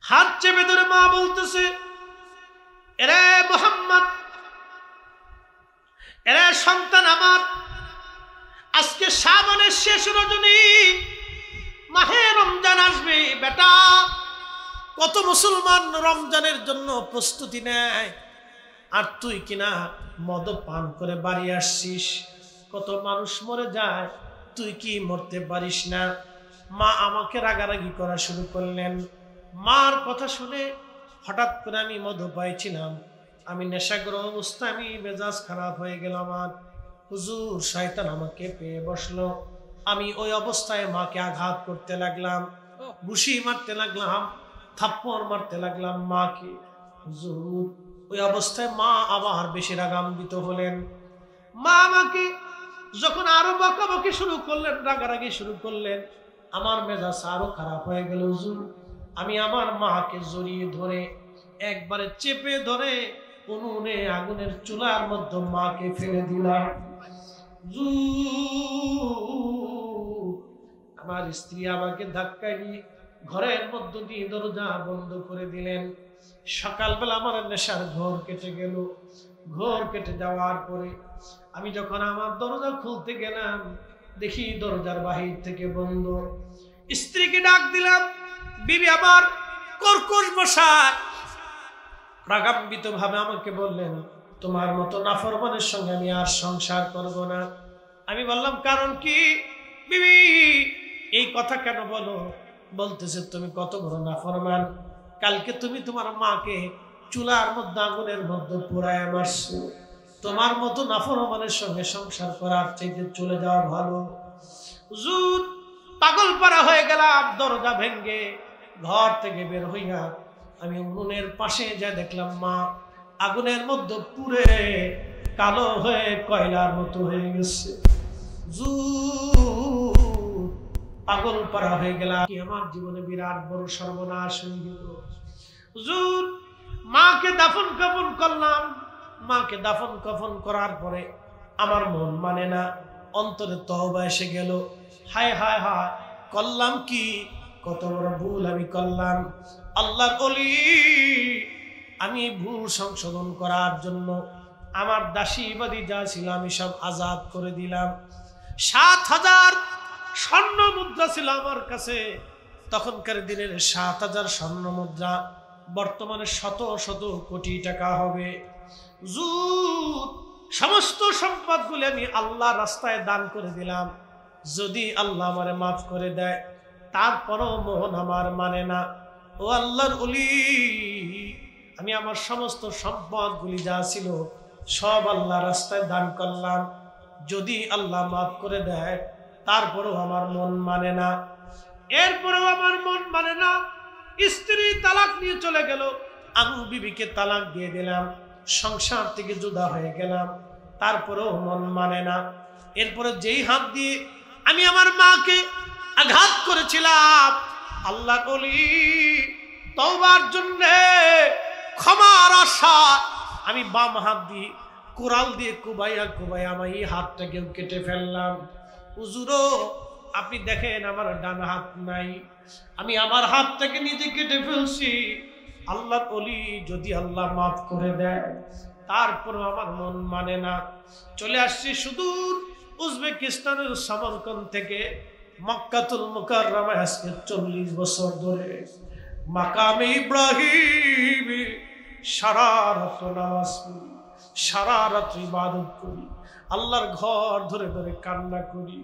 হাত চেপে ধরে মা বলতেছে, এরে মুহাম্মদ, এরে সন্তান আমার, আজকে শাবানের শেষ রজনী, মাহে রমজান আসবে বেটা। কত মুসলমান রমজানের জন্য প্রস্তুতি নেয়, আর তুই কিনা মদ পান করে বাড়ি আসছিস। কত মানুষ মরে যায়, তুই কি মরতে পারিস না? মা আমাকে রাগারাগি করা শুরু করলেন। মার কথা শুনে হঠাৎ করে আমি মদ পাইছিলাম, আমি নেশাগ্রহ অবস্থায়, আমি মেজাজ খারাপ হয়ে গেল আমার। হুজুর, শয়তান আমাকে পেয়ে বসলো, আমি ওই অবস্থায় মাকে আঘাত করতে লাগলাম, ঘুষি মারতে লাগলাম, থাপ্পড় মারতে লাগলাম মাকে। হুজুর, ওই অবস্থায় মা আবার বেশি রাগান্বিত হলেন। মা আমাকে যখন আরো বকাবকি শুরু করলেন, রাগারাগি শুরু করলেন, আমার মেজাজ আরো খারাপ হয়ে গেল। হুজুর, আমি আমার মাকে জড়িয়ে ধরে একবারে চেপে ধরে উনুনে আগুনের চুলার মধ্যে মাকে ফেলে দিলাম। আমার স্ত্রী আমাকে ধাক্কা দিয়ে ঘরের মধ্য দিয়ে দরজা বন্ধ করে দিলেন। সকালবেলা আমার নেশার ঘোর কেটে গেল। ঘোর কেটে যাওয়ার পরে আমি যখন আমার দরজা খুলতে গেলাম, দেখি দরজার বাহির থেকে বন্ধ। স্ত্রীকে ডাক দিলাম, বিবি আমার কর্কশ বসায় রাগান্বিত ভাবে আমাকে বললেন, তোমার মতো নাফরমানের সঙ্গে আমি আর সংসার করব না। আমি বললাম, কারণ কি বিবি, এই কথা কেন বলো? বলতেছে, তুমি কত বড় নাফরমান, কালকে তুমি তোমার মাকে চুলার মধ্যে আগুনের মধ্যে পোড়ায় মারছো, তোমার মতো নাফরমানের সঙ্গে সংসার করার চাইতে চলে যাওয়া ভালো। হুজুর, পাগল পারা হয়ে গেলাম। দরজা ভেঙ্গে ঘর থেকে বের হইয়া আমি উনুনের পাশে যা দেখলাম, মা আগুনের মধ্যে পুড়ে কালো হয়ে কয়লার মতো হয়ে গেছে। পাগল পারা হয়ে গেলাম, আমার জীবনে বিরাট বড় সর্বনাশ হয়ে গেল। হুজুর, মাকে দাফন কাফন করলাম। মাকে দাফন কাফন করার পরে আমার মন মানে না, অন্তরে তওবা এসে গেল। হায় হায় হায়, করলাম কি, কত বড় ভুল আমি করলাম। আল্লাহর ওলি আমি ভুল সংশোধন করার জন্য আমার দাসীবাদী যা ছিল আমি সব আজাদ করে দিলাম। ৭,০০০ স্বর্ণ মুদ্রা ছিল আমার কাছে। তখনকার দিনের ৭,০০০ স্বর্ণ মুদ্রা বর্তমানে শত শত কোটি টাকা হবে। সমস্ত সম্পদগুলি আমি আল্লাহ রাস্তায় দান করে দিলাম। যদি আল্লাহ আমারে মাফ করে দেয়, তারপরও মন আমার মানে না। ও আল্লাহর ওলি, আমি আমার সমস্ত সম্পদগুলি যা ছিল সব আল্লাহ রাস্তায় দান করলাম। যদি আল্লাহ মাফ করে দেয়, তারপরেও আমার মন মানে না। এরপরেও আমার মন মানে না। স্ত্রী তালাক নিয়ে চলে গেল, আমি বিবিকে তালাক দিয়ে দিলাম, সংসার থেকে জুদা হয়ে গেলাম, তারপরেও মন মানে না। এরপরে যেই হাত দিয়ে আমি আমার মাকে আঘাত করেছিলাম, আল্লাহ বলি তওবার জন্য ক্ষমার আশা আমি বাম হাত দিয়ে কোরাল দিয়ে কুবাইয়া কুবাইয়া আমার এই হাতটাকেও কেটে ফেললাম। হুজুরও আপনি দেখেন আমার ডান হাত নাই, আমি আমার হাতটাকে নিজে কেটে ফেলছি। আল্লাহ বলি যদি আল্লাহ মাফ করে দেয়, তারপরও আমার মন মানে না। চলে আসছি সুদূর উজবেকিস্তানের সমরকন্দ থেকে মক্কাতুল মুকাররমায় আজকে 40 বছর ধরে মাকামে ইব্রাহিম সারা রাত নামাজ পড়ি, সারা রাত ইবাদত করি, আল্লাহর ঘর ধরে ধরে কান্না করি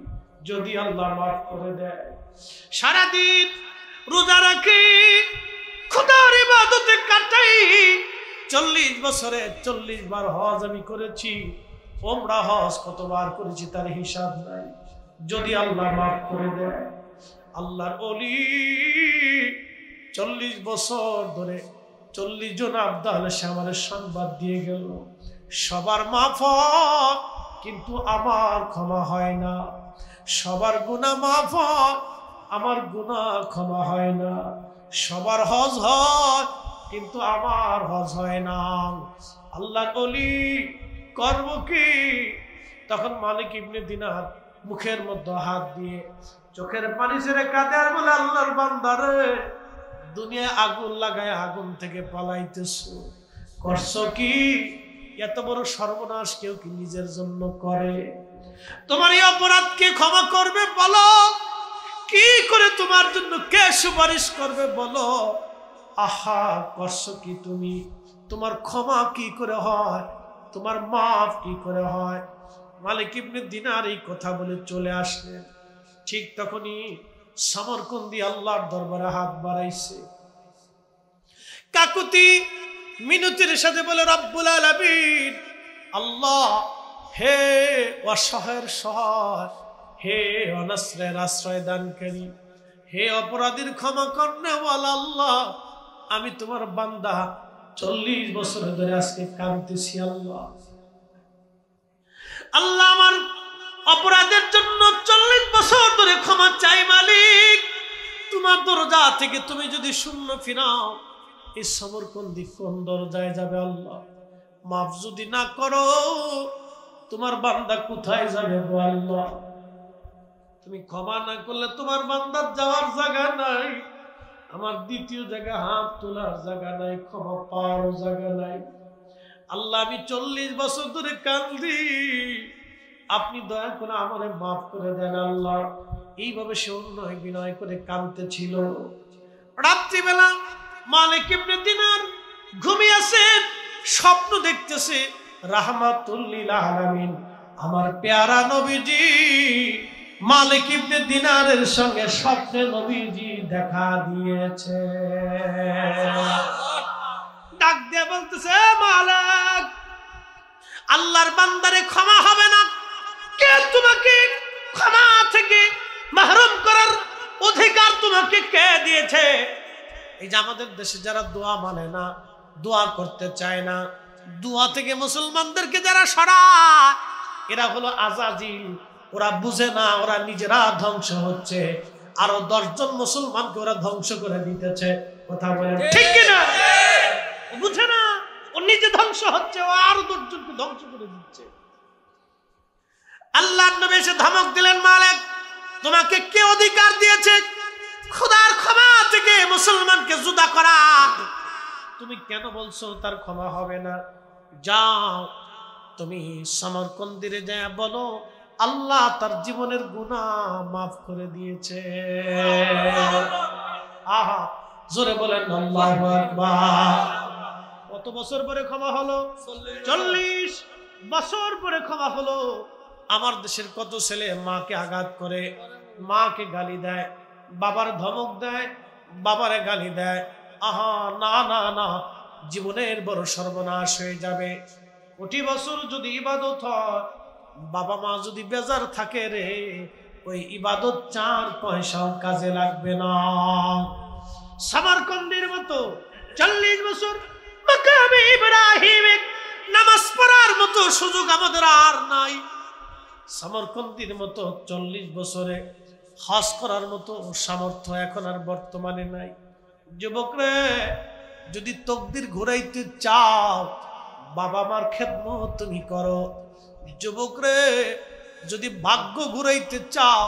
যদি আল্লাহ মাফ করে দেয়। সারাদিন রোজা রাখি, খোদার ইবাদতে কাটাই। 40 বছরে 40 বার হজ আমি করেছি। ওমরা হজ কতবার করেছি তার হিসাব নাই। যদি আল্লাহ মাফ করে দেয়, আল্লাহর ওলি 40 বছর ধরে 40 জন আব্দাল এসে আমার সংবাদ দিয়ে গেল, সবার মাফ হয় কিন্তু আমার ক্ষমা হয় না। সবার গুনাহ মাফ হয়, আমার গুনাহ ক্ষমা হয় না। সবার হজ হয় কিন্তু আমার হজ হয় না। আল্লাহর ওলি করব কি? তখন মালিক ইবনে দিনার মুখের মধ্যে হাত দিয়ে চোখের পানি ছেড়ে কাঁদে আর বলে, আল্লাহর বান্দারে, দুনিয়ায় আগুন লাগায় আগুন থেকে পালাইতেছো, করছো কি? এত বড় সর্বনাশ কেউ কি নিজের জন্য করে? তোমার এই অপরাধকে ক্ষমা করবে বলো? কি করে তোমার জন্য কে সুপারিশ করবে বলো? আহা, করছো কি তুমি? তোমার ক্ষমা কি করে হয়? তোমার মাফ কি করে হয়? মালিক ইবনে দিনার এই কথা বলে চলে আসলেন। ঠিক তখনই সমরকন্দি আল্লাহর দরবারে হাত বাড়াইছে। কাকুতি মিনতির সাথে বলে, রব্বুল আলামিন, আল্লাহ, হে অসহায়ের সহায়, হে অনাশ্রয়ের আশ্রয় দানকারী, হে অপরাধীর ক্ষমা করনেওয়ালা আল্লাহ, আমি তোমার বান্দা 40 বছর ধরে আজকে কাঁদতেছি। আল্লাহ, আল্লাহ আমার অপরাধের জন্য 40 বছর ধরে ক্ষমা চাই। মালিক, তোমার দরজা থেকে তুমি যদি শূন্য ফিরাও, এই সমরকন্দি কোন দরজায় যাবে? আল্লাহ, মাফ যদি না করো, তোমার বান্দা কোথায় যাবে গো আল্লাহ? তুমি ক্ষমা না করলে তোমার বান্দার যাওয়ার জায়গা নাই, আমার দ্বিতীয় জায়গা হাত তোলার জায়গা নাই, ক্ষমা পাওয়ার জায়গা নাই। আল্লাহ, আমি 40 বছর ধরে কাঁদি, আপনি দয়া করে আমারে মাফ করে দেন আল্লাহ। এইভাবে সে অন্যায় বিনয় করে কাঁদতেছিল। রাত্রিবেলা মালিক ইবনে দিনার ঘুমিয়ে আছে, স্বপ্ন দেখতেছে রাহমাতুল লিল আলামিন আমার পেয়ারা নবীজি মালিক ইবনে দিনারের সঙ্গে স্বপ্নে নবীজি দেখা দিয়েছে। ডাক দিয়ে বলতেছে, মালিক, আল্লাহর বান্দারে ক্ষমা হবে না? কে তোমাকে ক্ষমা থেকে মাহরুম করার অধিকার তোমাকে কে দিয়েছে? এই যে আমাদের দেশে যারা দোয়া মানে না, দোয়া করতে চায় না, দোয়া থেকে মুসলমানদেরকে যারা সরায়, এরা হলো আজাজিল। ওরা বুঝে না, ওরা নিজেরা ধ্বংস হচ্ছে, আরো 10 জন মুসলমানকে ওরা ধ্বংস করে দিতেছে। কথা বলে ঠিক কিনা? বুঝে না, ও নিজে ধ্বংস হচ্ছে, ও আরো 10 জনকে ধ্বংস করে দিচ্ছে। আল্লাহর নবী এসে ধমক দিলেন, মালিক, তোমাকে কে অধিকার দিয়েছে খোদার ক্ষমা থেকে মুসলমানকে জুদা করা? তুমি কেন বলছো তার ক্ষমা হবে না? যাও তুমি সমরকন্দিরে যায় বলো আল্লাহ তার জীবনের গুনাহ মাফ করে দিয়েছে। আহা, জোরে বলেন আল্লাহু আকবার। কত বছর পরে ক্ষমা হলো? 40 বছর পরে ক্ষমা হলো। আমার দেশের কত ছেলে মাকে আঘাত করে, মাকে গালি দেয়, বাবার ধমক দেয়, বাবারে গালি দেয়। আহা, না না না, জীবনের বড় সর্বনাশ হয়ে যাবে। কোটি বছর যদি ইবাদত হয়, বাবা মা যদি বেজার থাকে রে, ওই ইবাদত 4 পয়সাও কাজে লাগবে না। সমরকন্দের মতো 40 বছর মাকামে ইব্রাহিমে নামাজ পড়ার মতো সুযোগ আমাদের আর নাই। সমরকন্দির মতো 40 বছরে হজ করার মতো সামর্থ্য এখন আর বর্তমানে নাই। যুবকরে, যদি তকদির ঘুরাইতে চাও, বাবা মার খেদমত তুমি করো। যুবকরে, যদি ভাগ্য ঘুরাইতে চাও,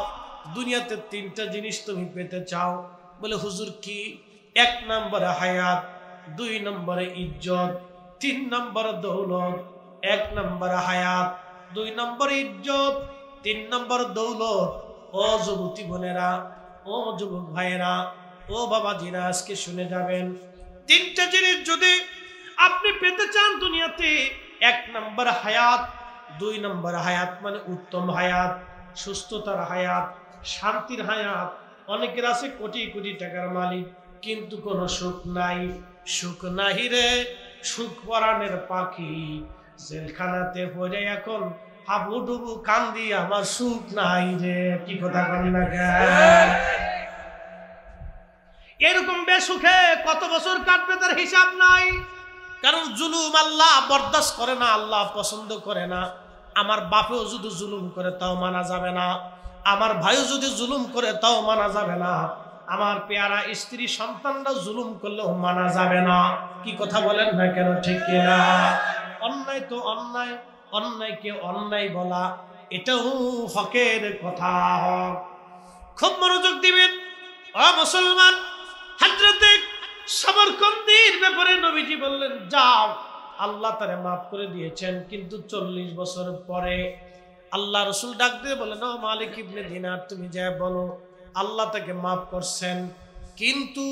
দুনিয়াতে 3টা জিনিস তুমি পেতে চাও। বলে হুজুর কি? 1 নম্বরে হায়াত, 2 নম্বরে ইজ্জত, 3 নম্বরে দৌলত। 1 নম্বরে হায়াত, 2 নম্বরে ইজ্জত, 3 নম্বরে দৌলত। ও যুবতী বোনেরা, ও যুবক ভাইয়েরা, ও বাবাজিরা, আজকে শুনে যাবেন। 3টা জিনিস যদি আপনি পেতে চান দুনিয়াতে, 1 নম্বর হায়াত, 2 নম্বর হায়াত মানে উত্তম হায়াত, সুস্থতার হায়াত, শান্তির হায়াত। অনেকের আছে কোটি কোটি টাকার মালিক, কিন্তু কোনো সুখ নাই। সুখ নাহি রে, সুখ পরাণের পাখি, জেলখানাতে পড়ে এখন হাবুডুবু কান্দি, আমার সুখ নাই রে। কি কথা বলি না? এরকম বেসুখে কত বছর কাটবে তার হিসাব নাই। কারণ জুলুম আল্লাহ বরদাস্ত করে না, আল্লাহ পছন্দ করে না। আমার বাপেও যদি জুলুম করে তাও মানা যাবে না, আমার ভাইও যদি জুলুম করে তাও মানা যাবে না, আমার পেয়ারা স্ত্রী সন্তানরা জুলুম করলেও মানা যাবে না। কি কথা বলেন না কেন? ঠিক কিনা? অন্যায় তো অন্যায়, অন্যায়কে অন্যায় বলা এটাও হকের কথা। খুব মনোযোগ দিবেন ও মুসলমান। হযরতে সমরকন্দির ব্যাপারে নবীজি বললেন যাও, আল্লাহ তারে মাফ করে দিয়েছেন। কিন্তু 40 বছর পরে আল্লাহ রসুল ডাক দিয়ে বলেন, ও মালিক ইবনে দিনার, তুমি যা বলো আল্লাহ তাকে মাফ করছেন, কিন্তু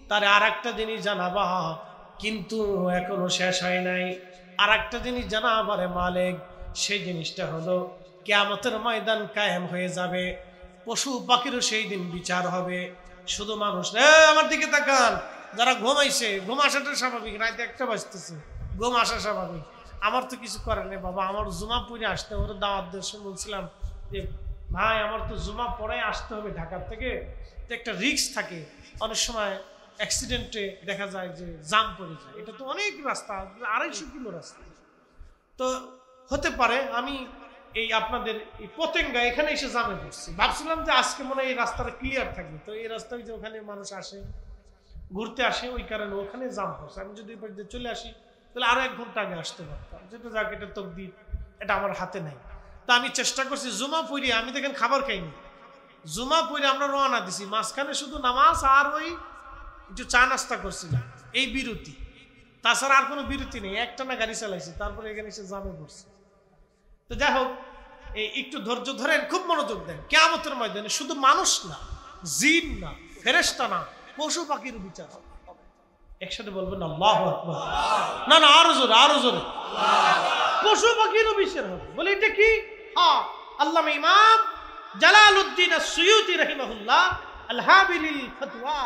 তারে আর একটা জিনিস জানাবা। কিন্তু এখনো শেষ হয় নাই। আর একটা জিনিস জানাবারে মালিক, সেই জিনিসটা হলো কিয়ামতের ময়দান কায়েম হয়ে যাবে, পশু পাখিরও সেই দিন বিচার হবে, শুধু মানুষ না। আমার দিকে তাকান, যারা ঘুমাইছে, ঘুম আসাটা স্বাভাবিক, রাতে 1টা বাজতেছে, ঘুম আসা স্বাভাবিক। আমার তো কিছু করে নেই বাবা, আমার জুমা পড়ে আসতে ওর দাওয়াত দেশে বলছিলাম যে ভাই আমার তো জুমা পড়ে আসতে হবে ঢাকার থেকে, তো একটা রিস্ক থাকে। অনেক সময় অ্যাক্সিডেন্টে দেখা যায় যে জাম পড়ে যায়, এটা তো অনেক রাস্তা, 250 কিলো রাস্তা, তো হতে পারে আমি এই আপনাদের এই পতেঙ্গা এখানে এসে জামে পড়ছি। ভাবছিলাম যে আজকে মনে হয় এই রাস্তাটা ক্লিয়ার থাকবে, তো এই রাস্তায় যে ওখানে মানুষ আসে ঘুরতে আসে, ওই কারণে ওখানে জাম পড়ছে। আমি যদি চলে আসি তাহলে আরো 1 ঘন্টা আগে আসতে পারতাম, যেটা যাক, এটা তকদির, এটা আমার হাতে নাই। তা আমি চেষ্টা করছি জুমা পড়ি, আমি দেখেন খাবার খাইনি, জুমা পড়ে আমরা রওনা দিছি, মাঝখানে শুধু নামাজ আর ওই একটু চা নাস্তা করছিলাম, এই বিরতি, তাছাড়া আর কোনো বিরতি নেই। একটানা গাড়ি চালাইছি, তারপরে এখানে এসে জামে পড়ছে। তো যাই হোক, এই একটু ধৈর্য ধরেন, খুব মনোযোগ দেন। কিয়ামতের ময়দানে শুধু মানুষ না, জিন না, ফেরেশতা না, পশু পাখির বিচার হবে। একসাথে বলবেন আল্লাহু আকবার। না না, আরো জোরে, আরো জোরে। পশু পাখিরও বিচার হবে। বলে এটা কি? হ্যাঁ, আল্লামা ইমাম জালালউদ্দিন আস-সুয়ুতি রাহিমাহুল্লাহ আল-হাবিলিল ফতওয়া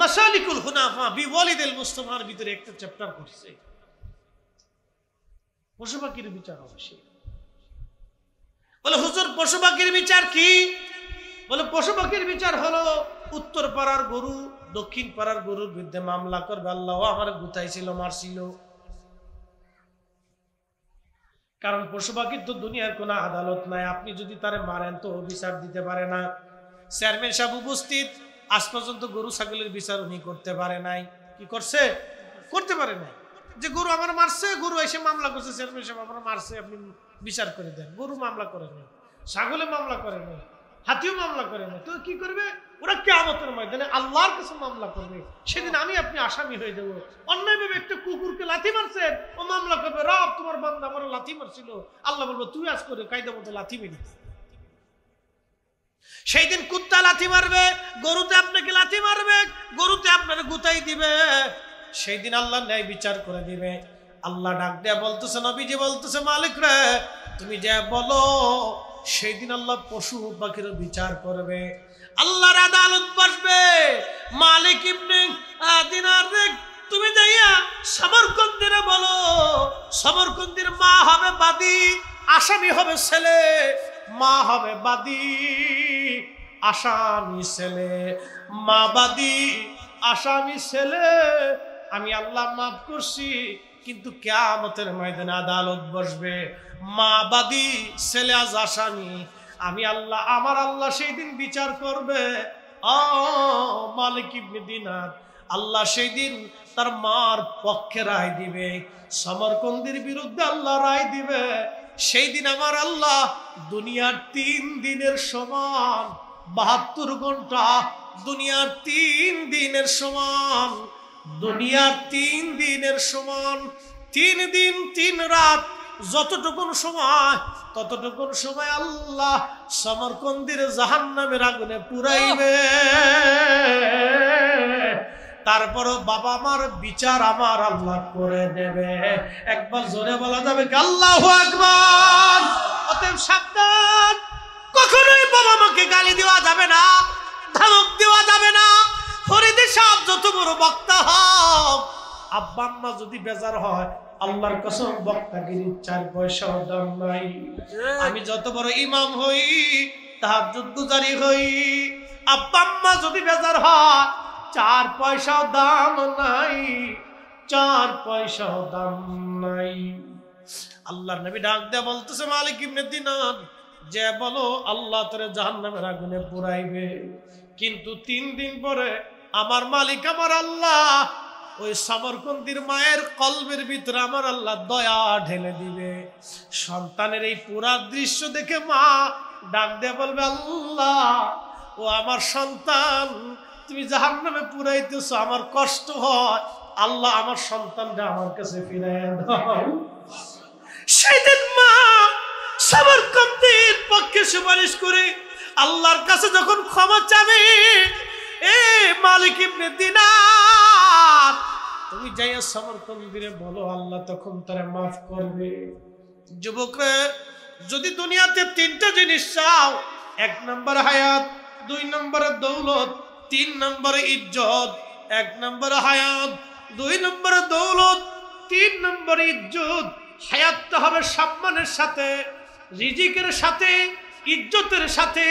মাসালিকুল হুনাফা বিওয়ালিদিল মুস্তাফার ভিতরে একটা চ্যাপ্টার করছে, পশু পাখির বিচার হবে। বলে হুজুর পশু পাখির বিচার কি? বলে পশু পাখির বিচার হলো উত্তর পাড়ার গরু দক্ষিণ পাড়ার গরুর বিরুদ্ধে মামলা করবে, আল্লাহ আমার গুতাইছিল, মারছিল। কারণ পশু পাখির তো দুনিয়ার কোনো আদালত নাই, আপনি যদি তারে মারেন তো বিচার দিতে পারে না। চেয়ারম্যান সাহেব উপস্থিত, আজ পর্যন্ত গরু ছাগলের বিচার উনি করতে পারে নাই। কি করছে? করতে পারে নাই। যে গরু আমার মারছে, গরু এসে মামলা করছে, চেয়ারম্যান সাহেব আমার মারছে, আপনি বিচার করে দেন। গরু মামলা করে নেই, ছাগলে মামলা করে নেই, হাতিও মামলা করে নেই, তো কি করবে? ওরা কিয়ামতের ময়দানে আল্লাহর কাছে মামলা করবে। সেদিন আমি আপনি আসামি হয়ে যাব। অন্যায়ভাবে একটা কুকুরকে লাথি মারছেন, ও মামলা করবে, রব তোমার বান্দা আমার লাথি মারছিল। আল্লাহ বলবো তুই আজ করে কায়দা মতো লাথি মেরে। সেই দিন কুত্তা লাথি মারবে, গরুতে আপনাকে লাথি মারবে, গরুতে আপনাকে গুতাই দিবে। সেই দিন আল্লাহ ন্যায় বিচার করে দিবে। আল্লাহ ডাক দেয়া বলতেছে, নবীজি বলতেছে, মালিক রে তুমি যা বলো। সেই দিন আল্লাহ পশু পাখির বিচার করবে, আল্লাহর আদালত বসবে। মালিক ইবনে দিনার রে তুমি যাইয়া সমরকন্দিরে বলো, সমরকন্দির মা হবে বাদী, আসামি হবে ছেলে। মা হবে বাদী, আসামি ছেলে। মা বাদী, আসামি ছেলে। আমি আল্লাহ মাফ করছি, কিন্তু কিয়ামতের ময়দানে আদালত বসবে। মা বাদী, ছেলে আজ আসামি। আমি আল্লাহ, আমার আল্লাহ সেই দিন বিচার করবে। মালিক ইবনে দিনার, আল্লাহ সেই দিন তার মার পক্ষে রায় দিবে, সমরকন্দির বিরুদ্ধে আল্লাহ রায় দিবে। সেই দিন আমার আল্লাহ দুনিয়ার 3 দিনের সমান, 72 ঘন্টা দুনিয়ার 3 দিনের সমান, দুনিয়ার 3 দিনের সমান। 3 দিন 3 রাত যতটুকুন সময়, ততটুকুন সময় আল্লাহ সমরকন্দির জাহান্নামের আগুনে পুরাইবে। তারপরও বাবা মার বিচার আমার আল্লাহ করে দেবে। একবার জোরে বলা যাবে কি আল্লাহু আকবার? অতএব সাবধান, কখনোই বাবা মাকে গালি দেওয়া যাবে না, ধমক দেওয়া যাবে না। ফরিদে সাহেব যত বড় বক্তা হোক, আব্বা আম্মা যদি বেজার হয়, আল্লাহর কসম বক্তাগিরির 4 পয়সাও দাম নাই। আমি যত বড় ইমাম হই, তাহাজ্জুদ গুজারি হই, আব্বা আম্মা যদি বেজার হয়, 4 পয়সাও দাম নাই, 4 পয়সাও দাম নাই। আল্লাহর নবী ডাক দেয়া বলতেছে, মালিক ইবনে দিনার যে বলো আল্লাহ তোরে জাহান্নামের আগুনে পুরাইবে, কিন্তু 3 দিন পরে আমার মালিক আমার আল্লাহ ওই সমরকন্দির মায়ের কলবের ভিতরে আমার আল্লাহ দয়া ঢেলে দিবে। সন্তানের এই পুরা দৃশ্য দেখে মা ডাক দিয়ে বলবে, আল্লাহ ও আমার সন্তান, তুমি জাহান্নামে পুরাইতেছো, আমার কষ্ট হয়, আল্লাহ আমার সন্তানটা আমার কাছে ফিরিয়ে দাও। সেদিন মা সমরকন্দির পক্ষে সুপারিশ করে আল্লাহর কাছে যখন ক্ষমা চাবে, এ মালিক ইবনে দিনার তুমি যাইয়া সমরকন্দিরে বলো, আল্লাহ তখন তারা মাফ করবে। যুবকরা, যদি দুনিয়াতে 3টা জিনিস চাও, 1 নম্বর হায়াত, 2 নম্বরে দৌলত, 3 নম্বরে ইজ্জত। 1 নম্বরে হায়াত, 2 নম্বরে দৌলত, 3 নম্বরে ইজ্জত। হায়াতটা হবে সম্মানের সাথে, রিজিকের সাথে, ইজ্জতের সাথে,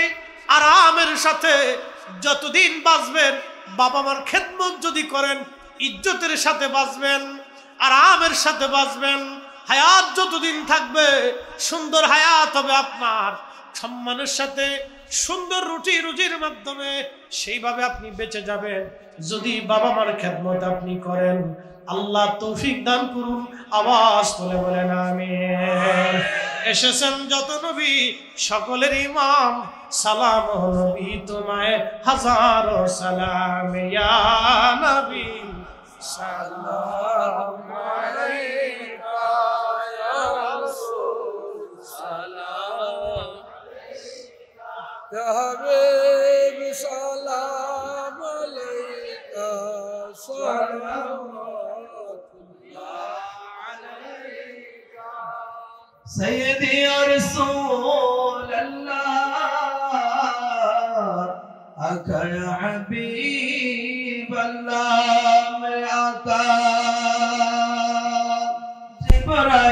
আরামের সাথে। যতদিন বাঁচবেন বাবা মার খেদমত যদি করেন, ইজ্জতের সাথে বাঁচবেন, আরামের সাথে বাঁচবেন। হায়াত যতদিন থাকবে সুন্দর হায়াত হবে আপনার, সম্মানের সাথে, সুন্দর রুটি রুজির মাধ্যমে সেইভাবে আপনি বেঁচে যাবেন যদি বাবা মার খেদমত আপনি করেন। আল্লাহ তৌফিক দান করুন। আওয়াজ তুলে বলেন আমিন। এসেছেন যত নবী সকলের ইমাম, সালাম নবী তোমায় হাজারো সালাম, ইয়া নবী সালাম আলাইকা, ইয়া রাসূল সালাম আলাইকা, ইয়া হাবিব সালাম আলাইকা, সালামুল্লাহ আলাইকা, সাইয়্যিদি ইয়া রাসূলুল্লাহ, আকা ইয়া হাবিব আল্লাহ, মে আকা জিবরাইল।